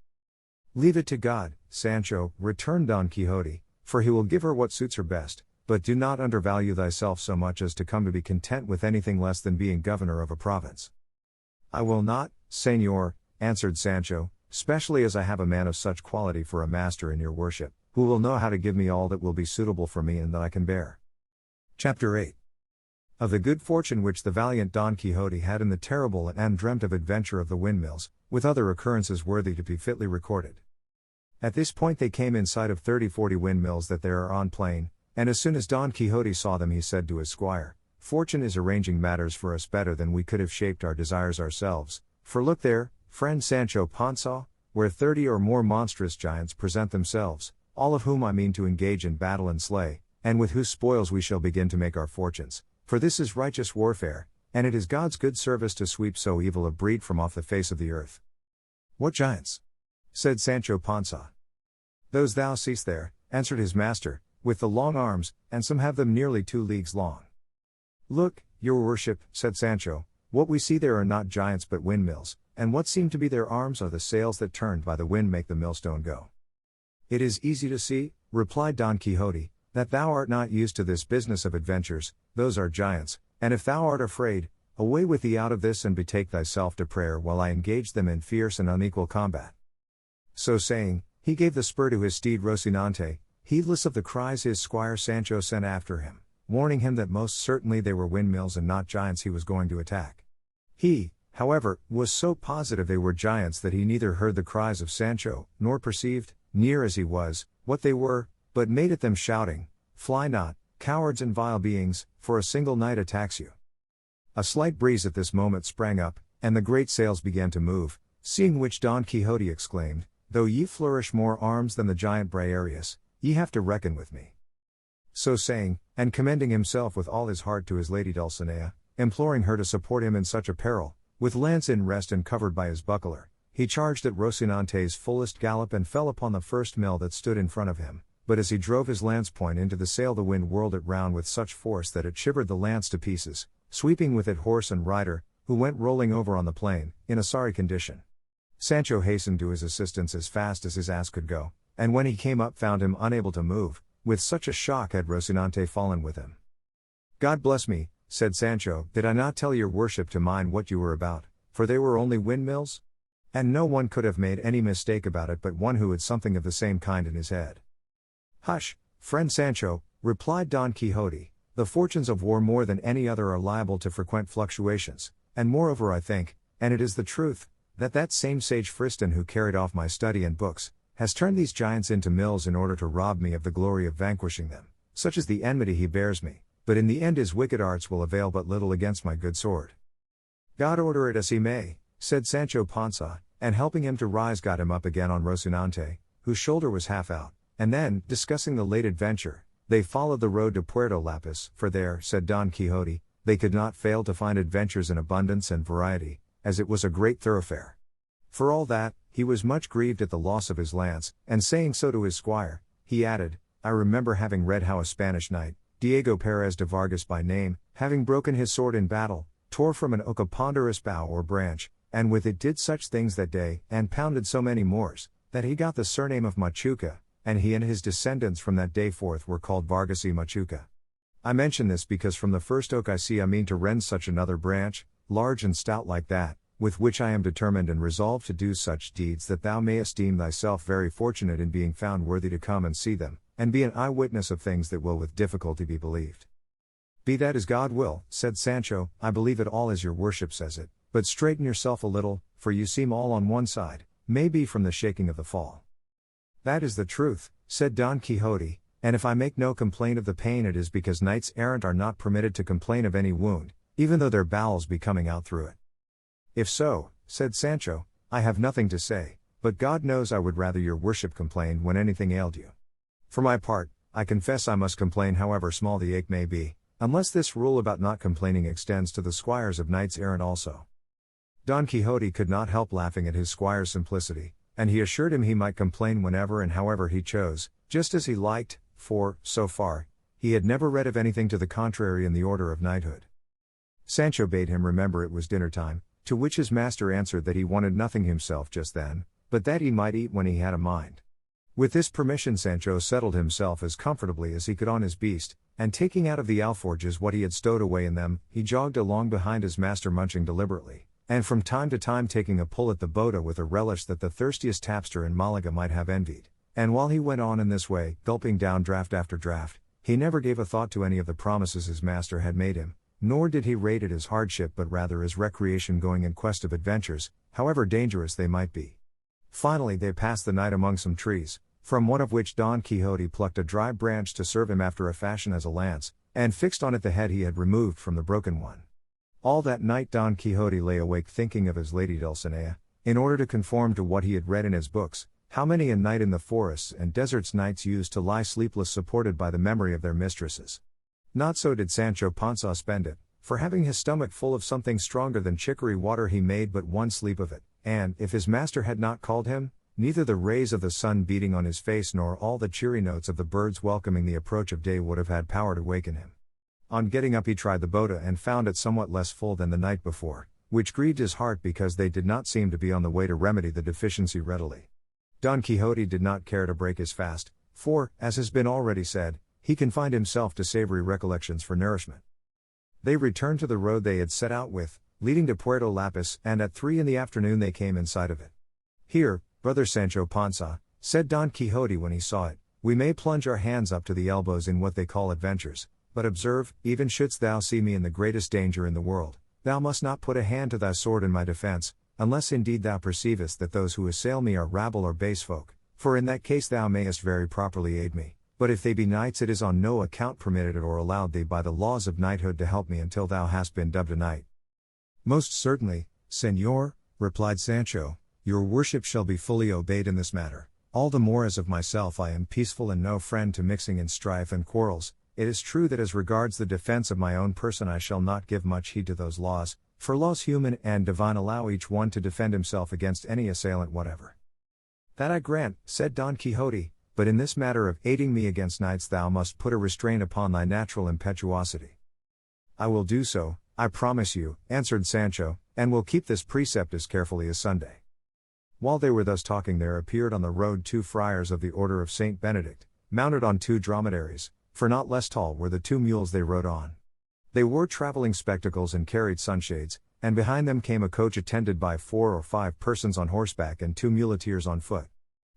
Leave it to God, Sancho, returned Don Quixote, for he will give her what suits her best, but do not undervalue thyself so much as to come to be content with anything less than being governor of a province. I will not, Señor, answered Sancho, specially as I have a man of such quality for a master in your worship, who will know how to give me all that will be suitable for me and that I can bear. Chapter 8. Of the good fortune which the valiant Don Quixote had in the terrible and undreamt of adventure of the windmills, with other occurrences worthy to be fitly recorded. At this point they came in sight of 30-40 windmills that there are on plain, and as soon as Don Quixote saw them he said to his squire, "Fortune is arranging matters for us better than we could have shaped our desires ourselves, for look there, friend Sancho Panza, where 30 or more monstrous giants present themselves, all of whom I mean to engage in battle and slay, and with whose spoils we shall begin to make our fortunes, for this is righteous warfare, and it is God's good service to sweep so evil a breed from off the face of the earth." "What giants?" said Sancho Panza. "Those thou seest there," answered his master, "with the long arms, and some have them nearly 2 leagues long." "Look, your worship," said Sancho, "what we see there are not giants but windmills, and what seem to be their arms are the sails that turned by the wind make the millstone go." "It is easy to see," replied Don Quixote, "that thou art not used to this business of adventures, those are giants, and if thou art afraid, away with thee out of this and betake thyself to prayer while I engage them in fierce and unequal combat." So saying, he gave the spur to his steed Rocinante, heedless of the cries his squire Sancho sent after him, warning him that most certainly they were windmills and not giants he was going to attack. He, however, was so positive they were giants that he neither heard the cries of Sancho, nor perceived, near as he was, what they were, but made at them shouting, "Fly not, cowards and vile beings, for a single knight attacks you." A slight breeze at this moment sprang up, and the great sails began to move, seeing which Don Quixote exclaimed, "Though ye flourish more arms than the giant Briareus, ye have to reckon with me." So saying, and commending himself with all his heart to his lady Dulcinea, imploring her to support him in such a peril, with lance in rest and covered by his buckler, he charged at Rocinante's fullest gallop and fell upon the first mill that stood in front of him, but as he drove his lance point into the sail the wind whirled it round with such force that it shivered the lance to pieces, sweeping with it horse and rider, who went rolling over on the plain, in a sorry condition. Sancho hastened to his assistance as fast as his ass could go, and when he came up found him unable to move, with such a shock had Rocinante fallen with him. "God bless me," said Sancho, "did I not tell your worship to mind what you were about, for they were only windmills? And no one could have made any mistake about it but one who had something of the same kind in his head." "Hush, friend Sancho," replied Don Quixote, "the fortunes of war more than any other are liable to frequent fluctuations, and moreover I think, and it is the truth, that same sage Friston who carried off my study and books, has turned these giants into mills in order to rob me of the glory of vanquishing them, such is the enmity he bears me, but in the end his wicked arts will avail but little against my good sword." "God order it as he may," said Sancho Panza, and helping him to rise got him up again on Rocinante, whose shoulder was half out, and then, discussing the late adventure, they followed the road to Puerto Lapis, for there, said Don Quixote, they could not fail to find adventures in abundance and variety, as it was a great thoroughfare. For all that, he was much grieved at the loss of his lance, and saying so to his squire, he added, "I remember having read how a Spanish knight, Diego Perez de Vargas by name, having broken his sword in battle, tore from an oak a ponderous bough or branch, and with it did such things that day, and pounded so many Moors, that he got the surname of Machuca, and he and his descendants from that day forth were called Vargas y Machuca. I mention this because from the first oak I see I mean to rend such another branch, large and stout like that, with which I am determined and resolved to do such deeds that thou mayest deem thyself very fortunate in being found worthy to come and see them, and be an eyewitness of things that will with difficulty be believed." "Be that as God will," said Sancho, "I believe it all as your worship says it, but straighten yourself a little, for you seem all on one side, may be from the shaking of the fall." "That is the truth," said Don Quixote, "and if I make no complaint of the pain it is because knights errant are not permitted to complain of any wound, even though their bowels be coming out through it." "If so," said Sancho, "I have nothing to say, but God knows I would rather your worship complained when anything ailed you. For my part, I confess I must complain however small the ache may be, unless this rule about not complaining extends to the squires of knights errant also." Don Quixote could not help laughing at his squire's simplicity, and he assured him he might complain whenever and however he chose, just as he liked, for, so far, he had never read of anything to the contrary in the order of knighthood. Sancho bade him remember it was dinner time, to which his master answered that he wanted nothing himself just then, but that he might eat when he had a mind. With this permission Sancho settled himself as comfortably as he could on his beast, and taking out of the alforges what he had stowed away in them, he jogged along behind his master munching deliberately, and from time to time taking a pull at the bota with a relish that the thirstiest tapster in Malaga might have envied, and while he went on in this way, gulping down draught after draught, He never gave a thought to any of the promises his master had made him, nor did he rate it as hardship but rather as recreation going in quest of adventures, however dangerous they might be. Finally they passed the night among some trees, from one of which Don Quixote plucked a dry branch to serve him after a fashion as a lance, and fixed on it the head he had removed from the broken one. All that night Don Quixote lay awake thinking of his lady Dulcinea, in order to conform to what he had read in his books, how many a night in the forests and deserts knights used to lie sleepless supported by the memory of their mistresses. Not so did Sancho Panza spend it, for having his stomach full of something stronger than chicory water he made but one sleep of it, and, if his master had not called him, neither the rays of the sun beating on his face nor all the cheery notes of the birds welcoming the approach of day would have had power to waken him. On getting up he tried the bota and found it somewhat less full than the night before, which grieved his heart because they did not seem to be on the way to remedy the deficiency readily. Don Quixote did not care to break his fast, for, as has been already said, he confined himself to savory recollections for nourishment. They returned to the road they had set out with, leading to Puerto Lapis, and at 3 p.m. they came in sight of it. "Here, brother Sancho Panza," said Don Quixote when he saw it, "we may plunge our hands up to the elbows in what they call adventures, but observe, even shouldst thou see me in the greatest danger in the world, thou must not put a hand to thy sword in my defence, unless indeed thou perceivest that those who assail me are rabble or base folk, for in that case thou mayest very properly aid me, but if they be knights it is on no account permitted or allowed thee by the laws of knighthood to help me until thou hast been dubbed a knight." "Most certainly, Señor," replied Sancho, "your worship shall be fully obeyed in this matter, all the more as of myself I am peaceful and no friend to mixing in strife and quarrels. It is true that as regards the defense of my own person I shall not give much heed to those laws, for laws human and divine allow each one to defend himself against any assailant whatever." "That I grant," said Don Quixote, "but in this matter of aiding me against knights thou must put a restraint upon thy natural impetuosity." "I will do so, I promise you," answered Sancho, "and will keep this precept as carefully as Sunday." While they were thus talking there appeared on the road 2 friars of the order of Saint Benedict, mounted on 2 dromedaries, for not less tall were the 2 mules they rode on. They wore traveling spectacles and carried sunshades, and behind them came a coach attended by 4 or 5 persons on horseback and 2 muleteers on foot.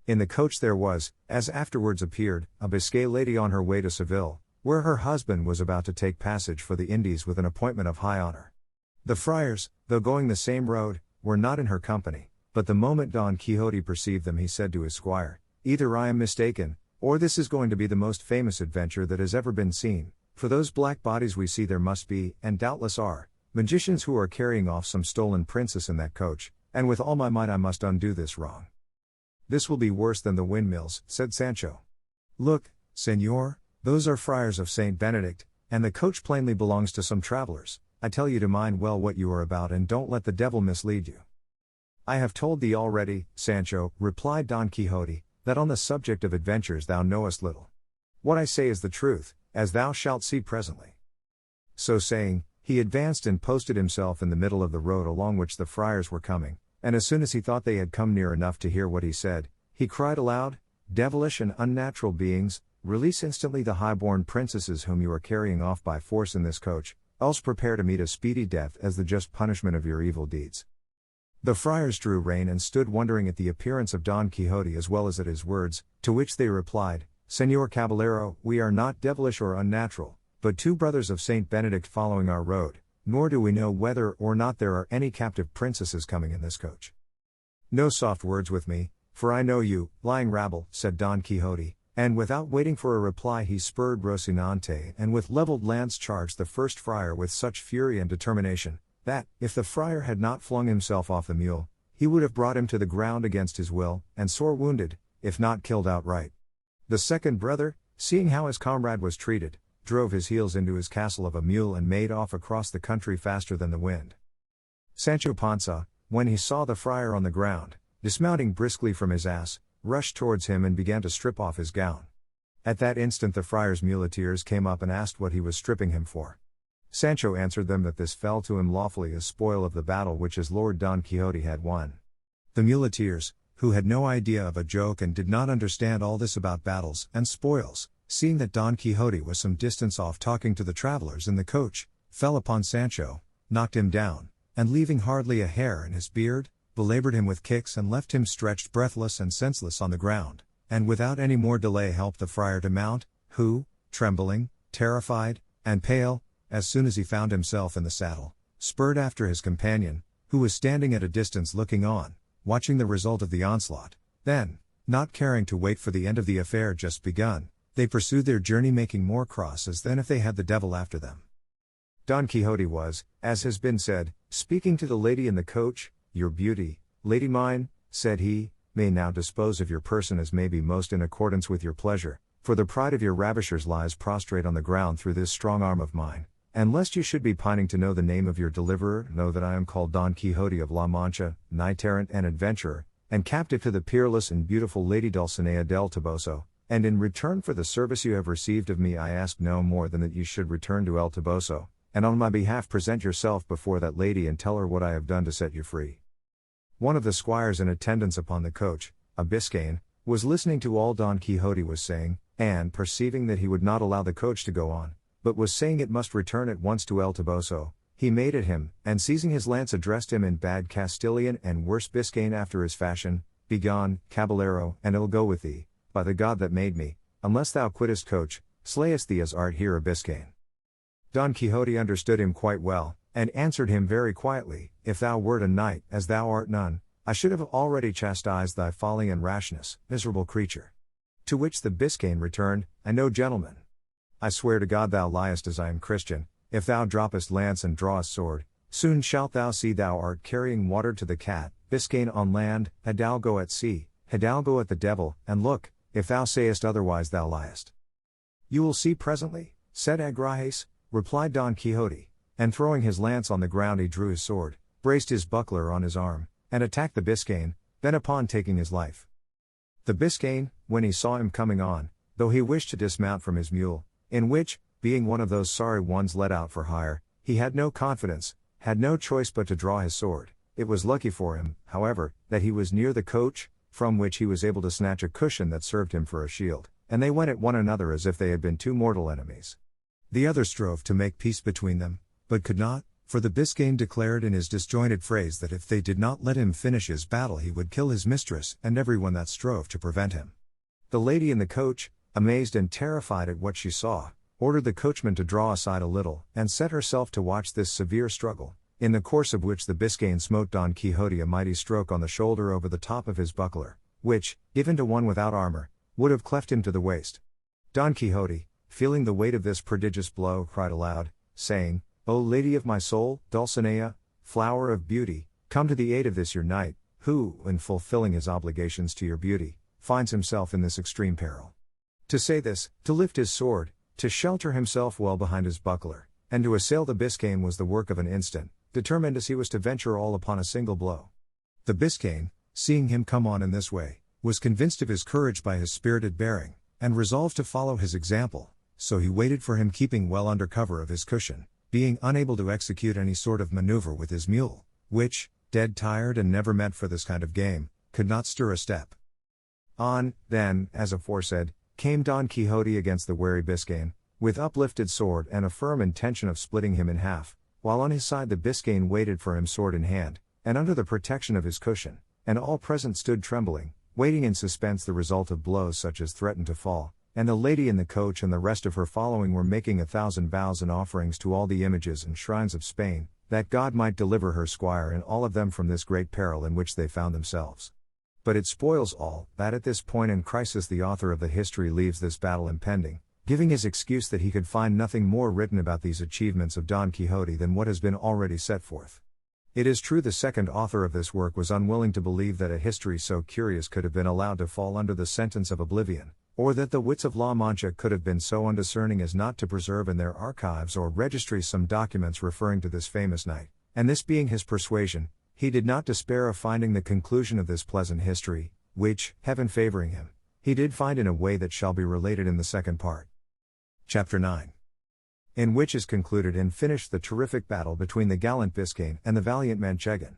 In the coach there was, as afterwards appeared, a Biscay lady on her way to Seville, where her husband was about to take passage for the Indies with an appointment of high honor. The friars, though going the same road, were not in her company, but the moment Don Quixote perceived them he said to his squire, "Either I am mistaken, or this is going to be the most famous adventure that has ever been seen, for those black bodies we see there must be, and doubtless are, magicians who are carrying off some stolen princess in that coach, and with all my might I must undo this wrong." "This will be worse than the windmills," said Sancho. "Look, Señor, those are friars of Saint Benedict, and the coach plainly belongs to some travelers. I tell you to mind well what you are about and don't let the devil mislead you." "I have told thee already, Sancho," replied Don Quixote, "that on the subject of adventures thou knowest little. What I say is the truth, as thou shalt see presently." So saying, he advanced and posted himself in the middle of the road along which the friars were coming, and as soon as he thought they had come near enough to hear what he said, he cried aloud, "Devilish and unnatural beings, release instantly the high-born princesses whom you are carrying off by force in this coach, else prepare to meet a speedy death as the just punishment of your evil deeds." The friars drew rein and stood wondering at the appearance of Don Quixote as well as at his words, to which they replied, "Señor Caballero, we are not devilish or unnatural, but 2 brothers of Saint Benedict following our road, nor do we know whether or not there are any captive princesses coming in this coach." "No soft words with me, for I know you, lying rabble," said Don Quixote, and without waiting for a reply he spurred Rocinante and with levelled lance charged the first friar with such fury and determination, that, if the friar had not flung himself off the mule, he would have brought him to the ground against his will, and sore wounded, if not killed outright. The second brother, seeing how his comrade was treated, drove his heels into his castle of a mule and made off across the country faster than the wind. Sancho Panza, when he saw the friar on the ground, dismounting briskly from his ass, rushed towards him and began to strip off his gown. At that instant the friar's muleteers came up and asked what he was stripping him for. Sancho answered them that this fell to him lawfully as spoil of the battle which his lord Don Quixote had won. The muleteers, who had no idea of a joke and did not understand all this about battles and spoils, seeing that Don Quixote was some distance off talking to the travelers in the coach, fell upon Sancho, knocked him down, and leaving hardly a hair in his beard, belabored him with kicks and left him stretched breathless and senseless on the ground, and without any more delay helped the friar to mount, who, trembling, terrified, and pale, as soon as he found himself in the saddle, spurred after his companion, who was standing at a distance looking on, watching the result of the onslaught. Then, not caring to wait for the end of the affair just begun, they pursued their journey, making more crosses than if they had the devil after them. Don Quixote was, as has been said, speaking to the lady in the coach. "Your beauty, lady mine," said he, "may now dispose of your person as may be most in accordance with your pleasure, for the pride of your ravishers lies prostrate on the ground through this strong arm of mine. And lest you should be pining to know the name of your deliverer, know that I am called Don Quixote of La Mancha, knight-errant and adventurer, and captive to the peerless and beautiful Lady Dulcinea del Toboso, and in return for the service you have received of me I ask no more than that you should return to El Toboso, and on my behalf present yourself before that lady and tell her what I have done to set you free." One of the squires in attendance upon the coach, a Biscayan, was listening to all Don Quixote was saying, and perceiving that he would not allow the coach to go on, but was saying it must return at once to El Toboso, he made at him, and seizing his lance addressed him in bad Castilian and worse Biscayan after his fashion, "Begone, caballero, and I'll go with thee, by the God that made me, unless thou quittest coach, slayest thee as art here a Biscayan." Don Quixote understood him quite well, and answered him very quietly, "If thou wert a knight, as thou art none, I should have already chastised thy folly and rashness, miserable creature." To which the Biscayan returned, "I know, gentlemen. I swear to God thou liest as I am Christian. If thou droppest lance and drawest sword, soon shalt thou see thou art carrying water to the cat, Biscayan on land, hidalgo at sea, hidalgo at the devil, and look, if thou sayest otherwise thou liest." "You will see presently," said Agrajes, replied Don Quixote, and throwing his lance on the ground he drew his sword, braced his buckler on his arm, and attacked the Biscayan, bent upon taking his life. The Biscayan, when he saw him coming on, though he wished to dismount from his mule, in which, being one of those sorry ones let out for hire, he had no confidence, had no choice but to draw his sword. It was lucky for him, however, that he was near the coach, from which he was able to snatch a cushion that served him for a shield, and they went at one another as if they had been two mortal enemies. The other strove to make peace between them, but could not, for the Biscayan declared in his disjointed phrase that if they did not let him finish his battle he would kill his mistress and everyone that strove to prevent him. The lady in the coach, amazed and terrified at what she saw, ordered the coachman to draw aside a little, and set herself to watch this severe struggle, in the course of which the Biscayan smote Don Quixote a mighty stroke on the shoulder over the top of his buckler, which, given to one without armor, would have cleft him to the waist. Don Quixote, feeling the weight of this prodigious blow, cried aloud, saying, "O lady of my soul, Dulcinea, flower of beauty, come to the aid of this your knight, who, in fulfilling his obligations to your beauty, finds himself in this extreme peril." To say this, to lift his sword, to shelter himself well behind his buckler, and to assail the Biscayan was the work of an instant, determined as he was to venture all upon a single blow. The Biscayan, seeing him come on in this way, was convinced of his courage by his spirited bearing, and resolved to follow his example, so he waited for him keeping well under cover of his cushion, being unable to execute any sort of maneuver with his mule, which, dead tired and never meant for this kind of game, could not stir a step. On, then, as aforesaid, came Don Quixote against the wary Biscayan, with uplifted sword and a firm intention of splitting him in half, while on his side the Biscayan waited for him sword in hand, and under the protection of his cushion, and all present stood trembling, waiting in suspense the result of blows such as threatened to fall, and the lady in the coach and the rest of her following were making 1,000 vows and offerings to all the images and shrines of Spain, that God might deliver her squire and all of them from this great peril in which they found themselves. But it spoils all, that at this point in crisis the author of the history leaves this battle impending, giving his excuse that he could find nothing more written about these achievements of Don Quixote than what has been already set forth. It is true the second author of this work was unwilling to believe that a history so curious could have been allowed to fall under the sentence of oblivion, or that the wits of La Mancha could have been so undiscerning as not to preserve in their archives or registries some documents referring to this famous knight, and this being his persuasion, he did not despair of finding the conclusion of this pleasant history, which, heaven favoring him, he did find in a way that shall be related in the second part. Chapter 9. In which is concluded and finished the terrific battle between the gallant Biscayan and the valiant Manchegan.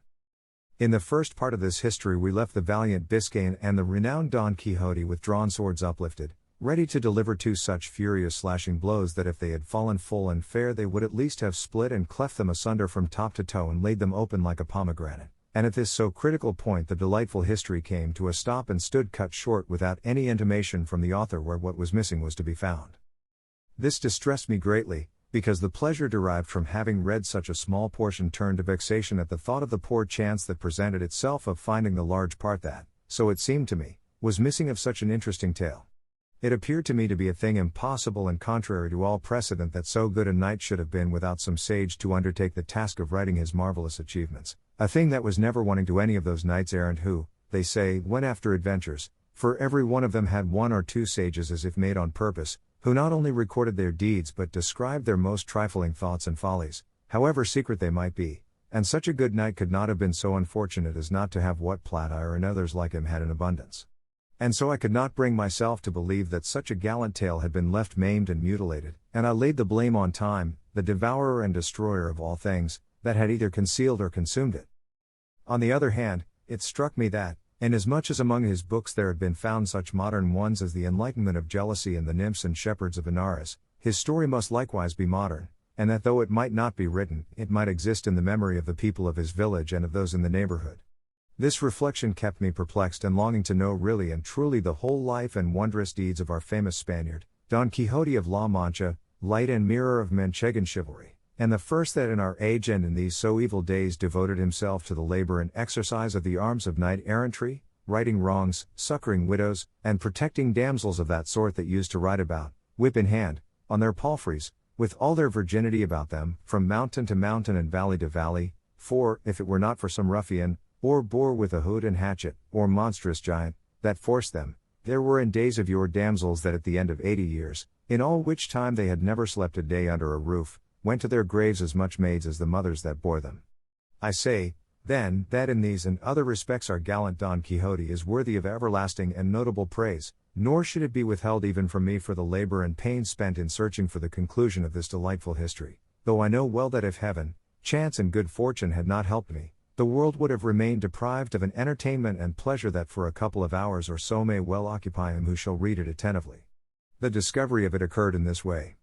In the first part of this history we left the valiant Biscayan and the renowned Don Quixote with drawn swords uplifted, ready to deliver two such furious slashing blows that if they had fallen full and fair they would at least have split and cleft them asunder from top to toe and laid them open like a pomegranate. And at this so critical point the delightful history came to a stop and stood cut short without any intimation from the author where what was missing was to be found. This distressed me greatly, because the pleasure derived from having read such a small portion turned to vexation at the thought of the poor chance that presented itself of finding the large part that, so it seemed to me, was missing of such an interesting tale. It appeared to me to be a thing impossible and contrary to all precedent that so good a knight should have been without some sage to undertake the task of writing his marvelous achievements, a thing that was never wanting to any of those knights errant who, they say, went after adventures, for every one of them had one or two sages as if made on purpose, who not only recorded their deeds but described their most trifling thoughts and follies, however secret they might be, and such a good knight could not have been so unfortunate as not to have what Platire and others like him had in abundance. And so I could not bring myself to believe that such a gallant tale had been left maimed and mutilated, and I laid the blame on time, the devourer and destroyer of all things, that had either concealed or consumed it. On the other hand, it struck me that, inasmuch as among his books there had been found such modern ones as the Enlightenment of Jealousy and the Nymphs and Shepherds of Inaros, his story must likewise be modern, and that though it might not be written, it might exist in the memory of the people of his village and of those in the neighborhood. This reflection kept me perplexed and longing to know really and truly the whole life and wondrous deeds of our famous Spaniard, Don Quixote of La Mancha, light and mirror of Manchegan chivalry, and the first that in our age and in these so evil days devoted himself to the labor and exercise of the arms of knight-errantry, righting wrongs, succoring widows, and protecting damsels of that sort that used to ride about, whip in hand, on their palfreys, with all their virginity about them, from mountain to mountain and valley to valley, for, if it were not for some ruffian, or boor with a hood and hatchet, or monstrous giant, that forced them, there were in days of yore damsels that at the end of 80 years, in all which time they had never slept a day under a roof, went to their graves as much maids as the mothers that bore them. I say, then, that in these and other respects our gallant Don Quixote is worthy of everlasting and notable praise, nor should it be withheld even from me for the labor and pains spent in searching for the conclusion of this delightful history, though I know well that if heaven, chance and good fortune had not helped me, the world would have remained deprived of an entertainment and pleasure that for a couple of hours or so may well occupy him who shall read it attentively. The discovery of it occurred in this way.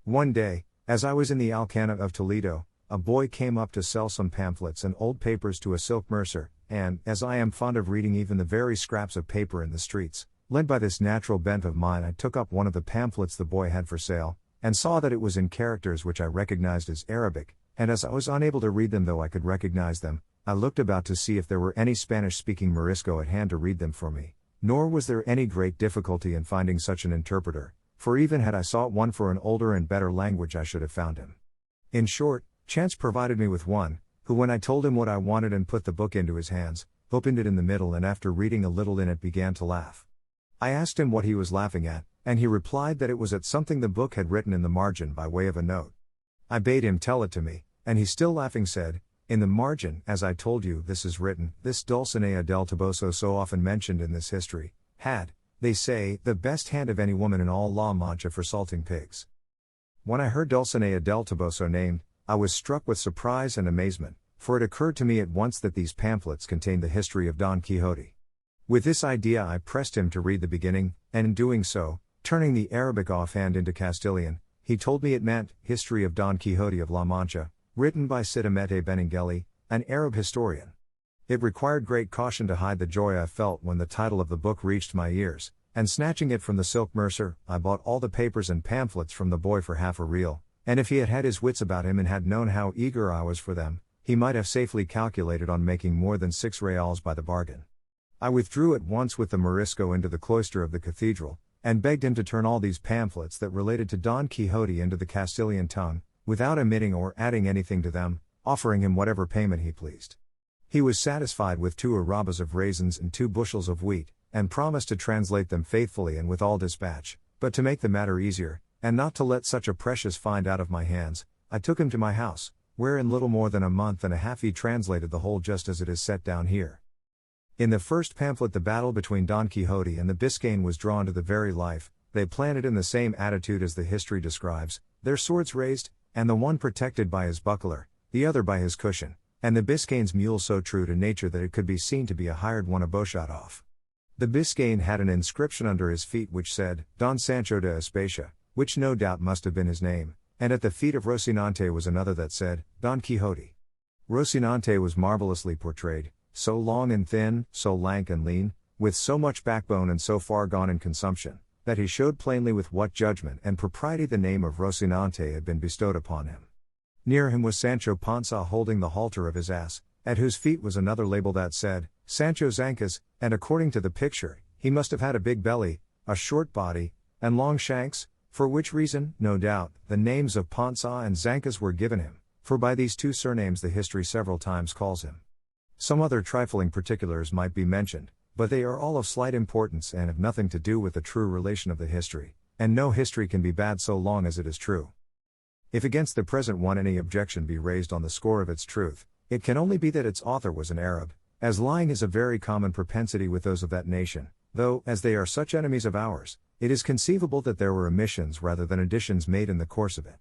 One day, as I was in the Alcana of Toledo, a boy came up to sell some pamphlets and old papers to a silk mercer, and, as I am fond of reading even the very scraps of paper in the streets, led by this natural bent of mine I took up one of the pamphlets the boy had for sale, and saw that it was in characters which I recognized as Arabic, and as I was unable to read them though I could recognize them, I looked about to see if there were any Spanish-speaking Morisco at hand to read them for me, nor was there any great difficulty in finding such an interpreter, for even had I sought one for an older and better language I should have found him. In short, chance provided me with one, who when I told him what I wanted and put the book into his hands, opened it in the middle and after reading a little in it began to laugh. I asked him what he was laughing at, and he replied that it was at something the book had written in the margin by way of a note. I bade him tell it to me, and he still laughing said, "In the margin, as I told you, this is written, this Dulcinea del Toboso so often mentioned in this history, had, they say, the best hand of any woman in all La Mancha for salting pigs." When I heard Dulcinea del Toboso named, I was struck with surprise and amazement, for it occurred to me at once that these pamphlets contained the history of Don Quixote. With this idea I pressed him to read the beginning, and in doing so, turning the Arabic offhand into Castilian, he told me it meant, History of Don Quixote of La Mancha, written by Cid Hamete Benengeli, an Arab historian. It required great caution to hide the joy I felt when the title of the book reached my ears, and snatching it from the silk mercer, I bought all the papers and pamphlets from the boy for half a real, and if he had had his wits about him and had known how eager I was for them, he might have safely calculated on making more than 6 reals by the bargain. I withdrew at once with the Morisco into the cloister of the cathedral, and begged him to turn all these pamphlets that related to Don Quixote into the Castilian tongue, without omitting or adding anything to them, offering him whatever payment he pleased. He was satisfied with 2 arrabas of raisins and 2 bushels of wheat, and promised to translate them faithfully and with all dispatch, but to make the matter easier, and not to let such a precious find out of my hands, I took him to my house, where in little more than a month and a half he translated the whole just as it is set down here. In the first pamphlet the battle between Don Quixote and the Biscayne was drawn to the very life, they planted in the same attitude as the history describes, their swords raised, and the one protected by his buckler, the other by his cushion, and the Biscayne's mule so true to nature that it could be seen to be a hired one a bowshot off. The Biscayne had an inscription under his feet which said, Don Sancho de Especia, which no doubt must have been his name, and at the feet of Rocinante was another that said, Don Quixote. Rocinante was marvelously portrayed, so long and thin, so lank and lean, with so much backbone and so far gone in consumption, that he showed plainly with what judgment and propriety the name of Rocinante had been bestowed upon him. Near him was Sancho Panza holding the halter of his ass, at whose feet was another label that said, Sancho Zancas, and according to the picture, he must have had a big belly, a short body, and long shanks, for which reason, no doubt, the names of Panza and Zancas were given him, for by these two surnames the history several times calls him. Some other trifling particulars might be mentioned, but they are all of slight importance and have nothing to do with the true relation of the history, and no history can be bad so long as it is true. If against the present one any objection be raised on the score of its truth, it can only be that its author was an Arab, as lying is a very common propensity with those of that nation, though, as they are such enemies of ours, it is conceivable that there were omissions rather than additions made in the course of it.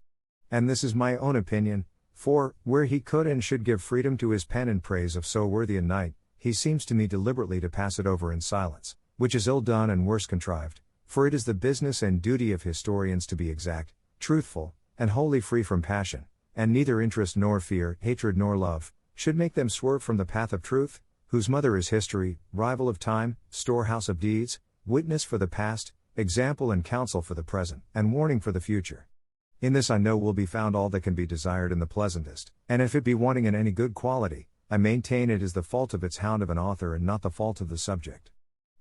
And this is my own opinion, for, where he could and should give freedom to his pen in praise of so worthy a knight, he seems to me deliberately to pass it over in silence, which is ill done and worse contrived, for it is the business and duty of historians to be exact, truthful, and wholly free from passion, and neither interest nor fear, hatred nor love, should make them swerve from the path of truth, whose mother is history, rival of time, storehouse of deeds, witness for the past, example and counsel for the present, and warning for the future. In this I know will be found all that can be desired in the pleasantest, and if it be wanting in any good quality, I maintain it is the fault of its hound of an author and not the fault of the subject.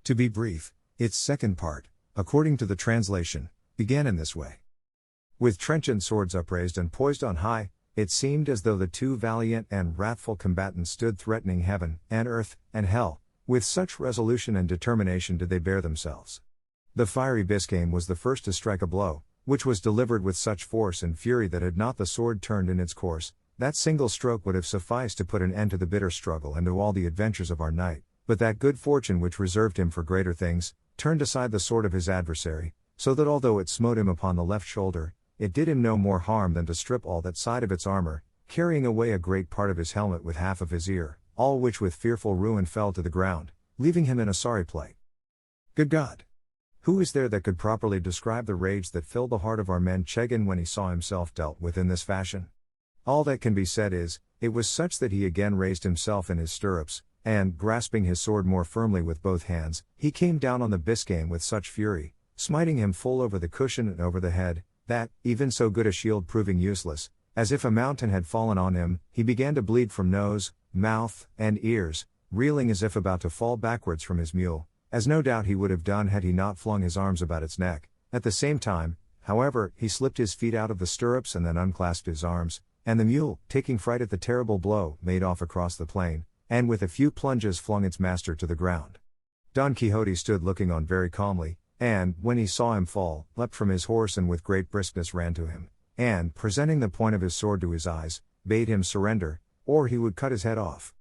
To be brief, its second part, according to the translation, began in this way. With trenchant swords upraised and poised on high, it seemed as though the two valiant and wrathful combatants stood threatening heaven, and earth, and hell, with such resolution and determination did they bear themselves. The fiery Biscayne was the first to strike a blow, which was delivered with such force and fury that had not the sword turned in its course, that single stroke would have sufficed to put an end to the bitter struggle and to all the adventures of our knight, but that good fortune which reserved him for greater things, turned aside the sword of his adversary, so that although it smote him upon the left shoulder, it did him no more harm than to strip all that side of its armor, carrying away a great part of his helmet with half of his ear, all which with fearful ruin fell to the ground, leaving him in a sorry plight. Good God! Who is there that could properly describe the rage that filled the heart of our man Chegan when he saw himself dealt with in this fashion? All that can be said is, it was such that he again raised himself in his stirrups, and, grasping his sword more firmly with both hands, he came down on the Biscayne with such fury, smiting him full over the cushion and over the head, that, even so good a shield proving useless, as if a mountain had fallen on him, he began to bleed from nose, mouth, and ears, reeling as if about to fall backwards from his mule, as no doubt he would have done had he not flung his arms about its neck. At the same time, however, he slipped his feet out of the stirrups and then unclasped his arms, and the mule, taking fright at the terrible blow, made off across the plain, and with a few plunges flung its master to the ground. Don Quixote stood looking on very calmly, and, when he saw him fall, leapt from his horse and with great briskness ran to him, and, presenting the point of his sword to his eyes, bade him surrender, or he would cut his head off.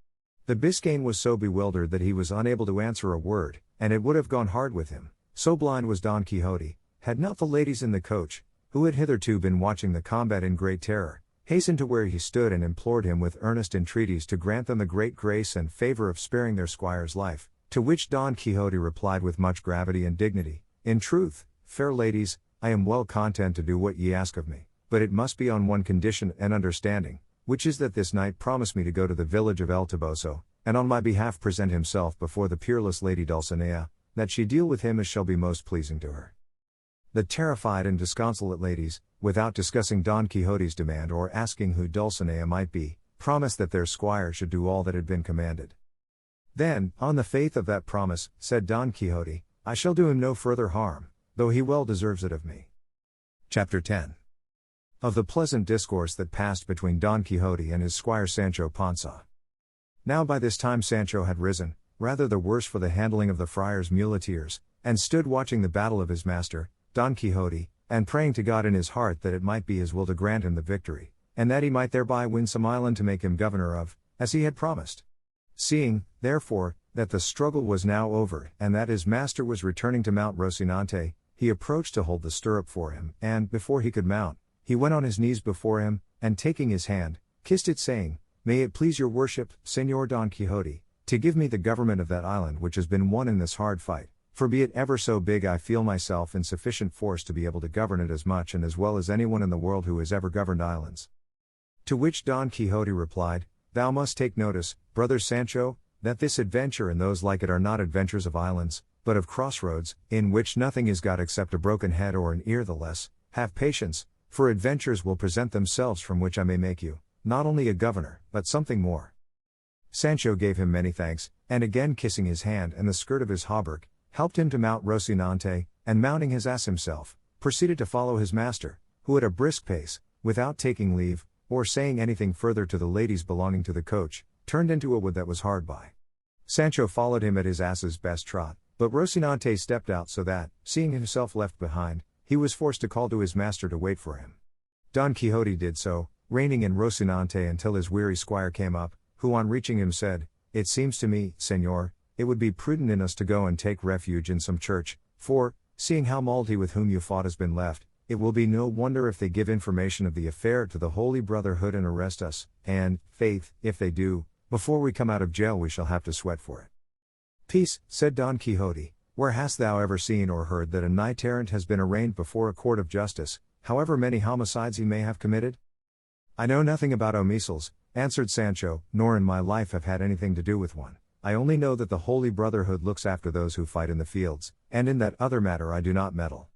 The Biscayne was so bewildered that he was unable to answer a word, and it would have gone hard with him, so blind was Don Quixote, had not the ladies in the coach, who had hitherto been watching the combat in great terror, hastened to where he stood and implored him with earnest entreaties to grant them the great grace and favor of sparing their squire's life, to which Don Quixote replied with much gravity and dignity, In truth, fair ladies, I am well content to do what ye ask of me, but it must be on one condition and understanding, which is that this knight promise me to go to the village of El Toboso, and on my behalf present himself before the peerless lady Dulcinea, that she deal with him as shall be most pleasing to her. The terrified and disconsolate ladies, without discussing Don Quixote's demand or asking who Dulcinea might be, promised that their squire should do all that had been commanded. Then, on the faith of that promise, said Don Quixote, I shall do him no further harm, though he well deserves it of me. Chapter 10. Of the pleasant discourse that passed between Don Quixote and his squire Sancho Panza. Now by this time Sancho had risen, rather the worse for the handling of the friar's muleteers, and stood watching the battle of his master, Don Quixote, and praying to God in his heart that it might be his will to grant him the victory, and that he might thereby win some island to make him governor of, as he had promised. Seeing, therefore, that the struggle was now over, and that his master was returning to Mount Rocinante, he approached to hold the stirrup for him, and, before he could mount, he went on his knees before him, and taking his hand, kissed it saying, May it please your worship, Señor Don Quixote, to give me the government of that island which has been won in this hard fight, for be it ever so big I feel myself in sufficient force to be able to govern it as much and as well as anyone in the world who has ever governed islands. To which Don Quixote replied, Thou must take notice, brother Sancho, that this adventure and those like it are not adventures of islands, but of crossroads, in which nothing is got except a broken head or an ear the less. Have patience, for adventures will present themselves from which I may make you, not only a governor, but something more. Sancho gave him many thanks, and again kissing his hand and the skirt of his hauberk, helped him to mount Rocinante, and mounting his ass himself, proceeded to follow his master, who at a brisk pace, without taking leave, or saying anything further to the ladies belonging to the coach, turned into a wood that was hard by. Sancho followed him at his ass's best trot, but Rocinante stepped out so that, seeing himself left behind, he was forced to call to his master to wait for him. Don Quixote did so, reining in Rocinante until his weary squire came up, who on reaching him said, "It seems to me, Señor, it would be prudent in us to go and take refuge in some church, for, seeing how Malty with whom you fought has been left, it will be no wonder if they give information of the affair to the Holy Brotherhood and arrest us, and, faith, if they do, before we come out of jail we shall have to sweat for it." "Peace," said Don Quixote, "where hast thou ever seen or heard that a knight-errant has been arraigned before a court of justice, however many homicides he may have committed?" "I know nothing about omisals," answered Sancho, "nor in my life have had anything to do with one. I only know that the Holy Brotherhood looks after those who fight in the fields, and in that other matter I do not meddle."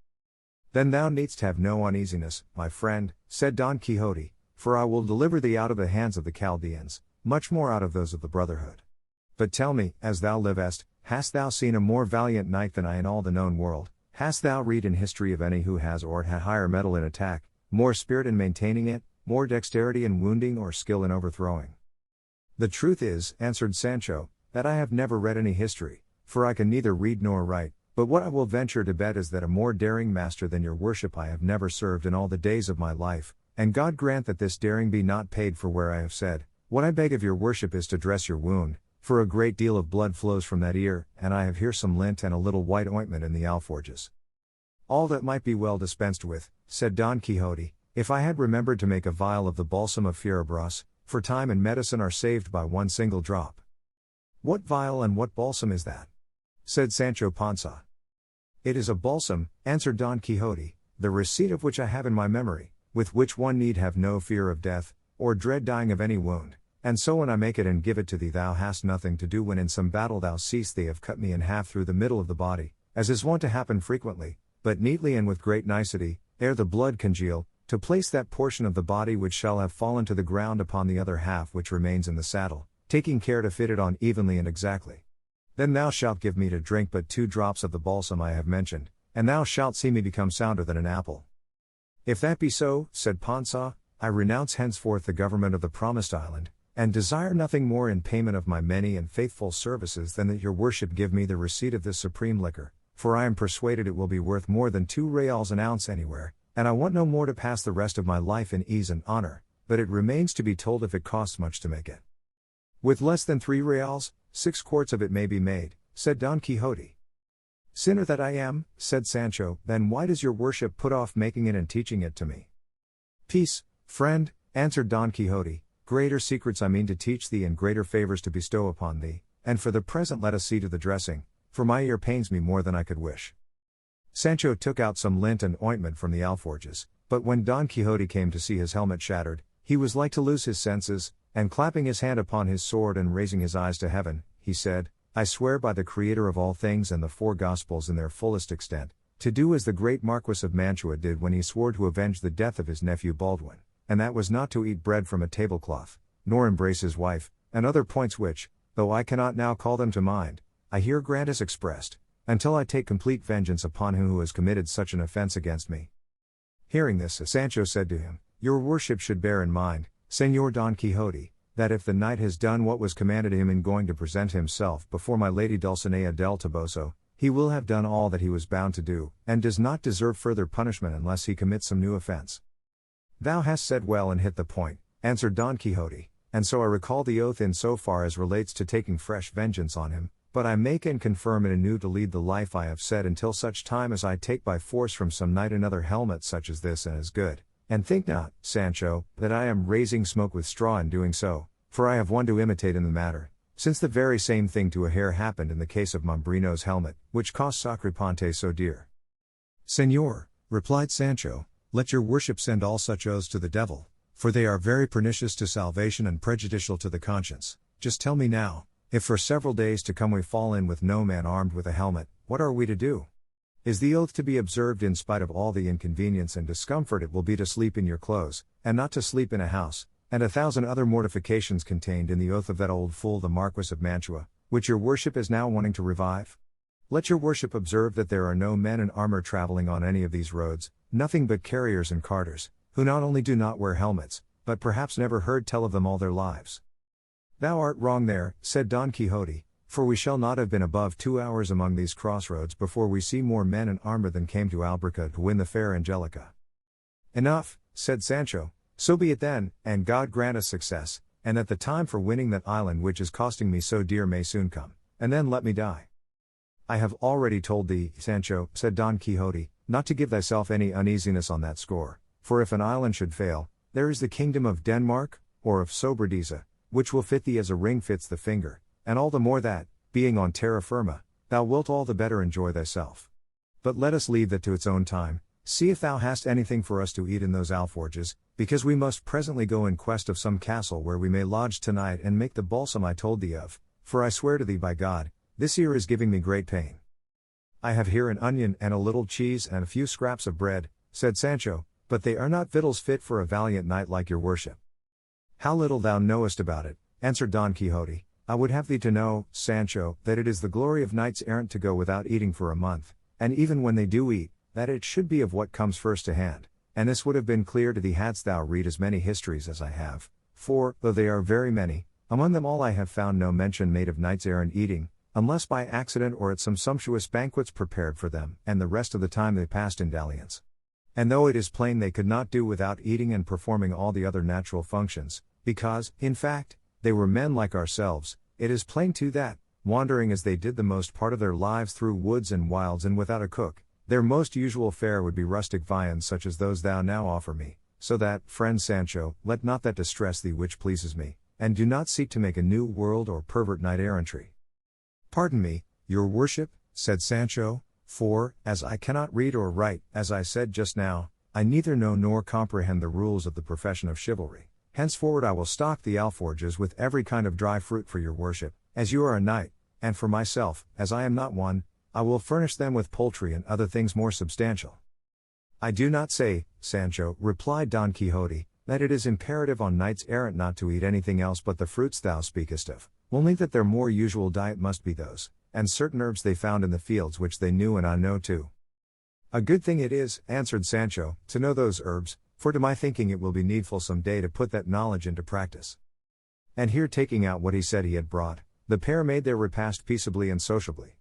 "Then thou needst have no uneasiness, my friend," said Don Quixote, "for I will deliver thee out of the hands of the Chaldeans, much more out of those of the Brotherhood. But tell me, as thou livest, hast thou seen a more valiant knight than I in all the known world? Hast thou read in history of any who has or had higher mettle in attack, more spirit in maintaining it, more dexterity in wounding or skill in overthrowing?" "The truth is," answered Sancho, "that I have never read any history, for I can neither read nor write, but what I will venture to bet is that a more daring master than your worship I have never served in all the days of my life, and God grant that this daring be not paid for where I have said. What I beg of your worship is to dress your wound, for a great deal of blood flows from that ear, and I have here some lint and a little white ointment in the alforges." "All that might be well dispensed with," said Don Quixote, "if I had remembered to make a vial of the balsam of Fierabras, for time and medicine are saved by one single drop." "What vial and what balsam is that?" said Sancho Panza. "It is a balsam," answered Don Quixote, "the receipt of which I have in my memory, with which one need have no fear of death, or dread dying of any wound, and so when I make it and give it to thee thou hast nothing to do when in some battle thou seest they have cut me in half through the middle of the body, as is wont to happen frequently, but neatly and with great nicety, ere the blood congeal, to place that portion of the body which shall have fallen to the ground upon the other half which remains in the saddle, taking care to fit it on evenly and exactly. Then thou shalt give me to drink but 2 drops of the balsam I have mentioned, and thou shalt see me become sounder than an apple." "If that be so," said Panza, "I renounce henceforth the government of the promised island, and desire nothing more in payment of my many and faithful services than that your worship give me the receipt of this supreme liquor, for I am persuaded it will be worth more than 2 reals an ounce anywhere, and I want no more to pass the rest of my life in ease and honor, but it remains to be told if it costs much to make it." "With less than 3 reals, 6 quarts of it may be made," said Don Quixote. "Sinner that I am," said Sancho, "then why does your worship put off making it and teaching it to me?" "Peace, friend," answered Don Quixote, "greater secrets I mean to teach thee and greater favors to bestow upon thee, and for the present let us see to the dressing, for my ear pains me more than I could wish." Sancho took out some lint and ointment from the alforges, but when Don Quixote came to see his helmet shattered, he was like to lose his senses, and clapping his hand upon his sword and raising his eyes to heaven, he said, "I swear by the Creator of all things and the 4 Gospels in their fullest extent, to do as the great Marquis of Mantua did when he swore to avenge the death of his nephew Baldwin, and that was not to eat bread from a tablecloth, nor embrace his wife, and other points which, though I cannot now call them to mind, I here grant as expressed, until I take complete vengeance upon him who has committed such an offense against me." Hearing this, Sancho said to him, "Your worship should bear in mind, Señor Don Quixote, that if the knight has done what was commanded him in going to present himself before my lady Dulcinea del Toboso, he will have done all that he was bound to do, and does not deserve further punishment unless he commits some new offense." "Thou hast said well and hit the point," answered Don Quixote, "and so I recall the oath in so far as relates to taking fresh vengeance on him, but I make and confirm it anew to lead the life I have said until such time as I take by force from some knight another helmet such as this and as good. And think not, Sancho, that I am raising smoke with straw in doing so, for I have one to imitate in the matter, since the very same thing to a hair happened in the case of Mambrino's helmet, which cost Sacripante so dear." "Señor," replied Sancho, "let your worship send all such oaths to the devil, for they are very pernicious to salvation and prejudicial to the conscience. Just tell me now, if for several days to come we fall in with no man armed with a helmet, what are we to do? Is the oath to be observed in spite of all the inconvenience and discomfort it will be to sleep in your clothes, and not to sleep in a house, and 1,000 other mortifications contained in the oath of that old fool the Marquis of Mantua, which your worship is now wanting to revive? Let your worship observe that there are no men in armor traveling on any of these roads, nothing but carriers and carters, who not only do not wear helmets, but perhaps never heard tell of them all their lives. Thou art wrong there, said Don Quixote, for we shall not have been above 2 hours among these crossroads before we see more men in armor than came to Albrica to win the fair Angelica. Enough, said Sancho, so be it then, and God grant us success, and that the time for winning that island which is costing me so dear may soon come, and then let me die. I have already told thee, Sancho, said Don Quixote, not to give thyself any uneasiness on that score, for if an island should fail, there is the kingdom of Denmark, or of Sobradisa, which will fit thee as a ring fits the finger, and all the more that, being on terra firma, thou wilt all the better enjoy thyself. But let us leave that to its own time, see if thou hast anything for us to eat in those alforges, because we must presently go in quest of some castle where we may lodge tonight and make the balsam I told thee of, for I swear to thee by God, this ear is giving me great pain. I have here an onion and a little cheese and a few scraps of bread, said Sancho, but they are not victuals fit for a valiant knight like your worship. How little thou knowest about it, answered Don Quixote. I would have thee to know, Sancho, that it is the glory of knights errant to go without eating for a month, and even when they do eat, that it should be of what comes first to hand, and this would have been clear to thee hadst thou read as many histories as I have, for, though they are very many, among them all I have found no mention made of knights errant eating, unless by accident or at some sumptuous banquets prepared for them, and the rest of the time they passed in dalliance. And though it is plain they could not do without eating and performing all the other natural functions, because, in fact, they were men like ourselves, it is plain too that, wandering as they did the most part of their lives through woods and wilds and without a cook, their most usual fare would be rustic viands such as those thou now offer me, so that, friend Sancho, let not that distress thee which pleases me, and do not seek to make a new world or pervert knight-errantry. Pardon me, your worship, said Sancho, for, as I cannot read or write, as I said just now, I neither know nor comprehend the rules of the profession of chivalry. Henceforward I will stock the alforges with every kind of dry fruit for your worship, as you are a knight, and for myself, as I am not one, I will furnish them with poultry and other things more substantial. I do not say, Sancho, replied Don Quixote, that it is imperative on knights errant not to eat anything else but the fruits thou speakest of, only that their more usual diet must be those, and certain herbs they found in the fields which they knew and I know too. A good thing it is, answered Sancho, to know those herbs, for to my thinking it will be needful some day to put that knowledge into practice. And here taking out what he said he had brought, the pair made their repast peaceably and sociably.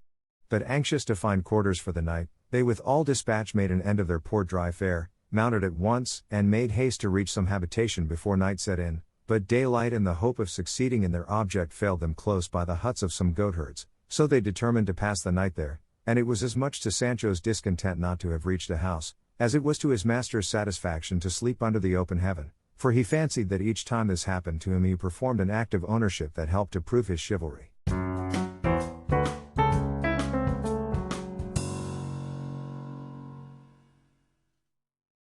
But anxious to find quarters for the night, they with all dispatch made an end of their poor dry fare, mounted at once, and made haste to reach some habitation before night set in, but daylight and the hope of succeeding in their object failed them close by the huts of some goatherds, so they determined to pass the night there, and it was as much to Sancho's discontent not to have reached a house, as it was to his master's satisfaction to sleep under the open heaven, for he fancied that each time this happened to him he performed an act of ownership that helped to prove his chivalry.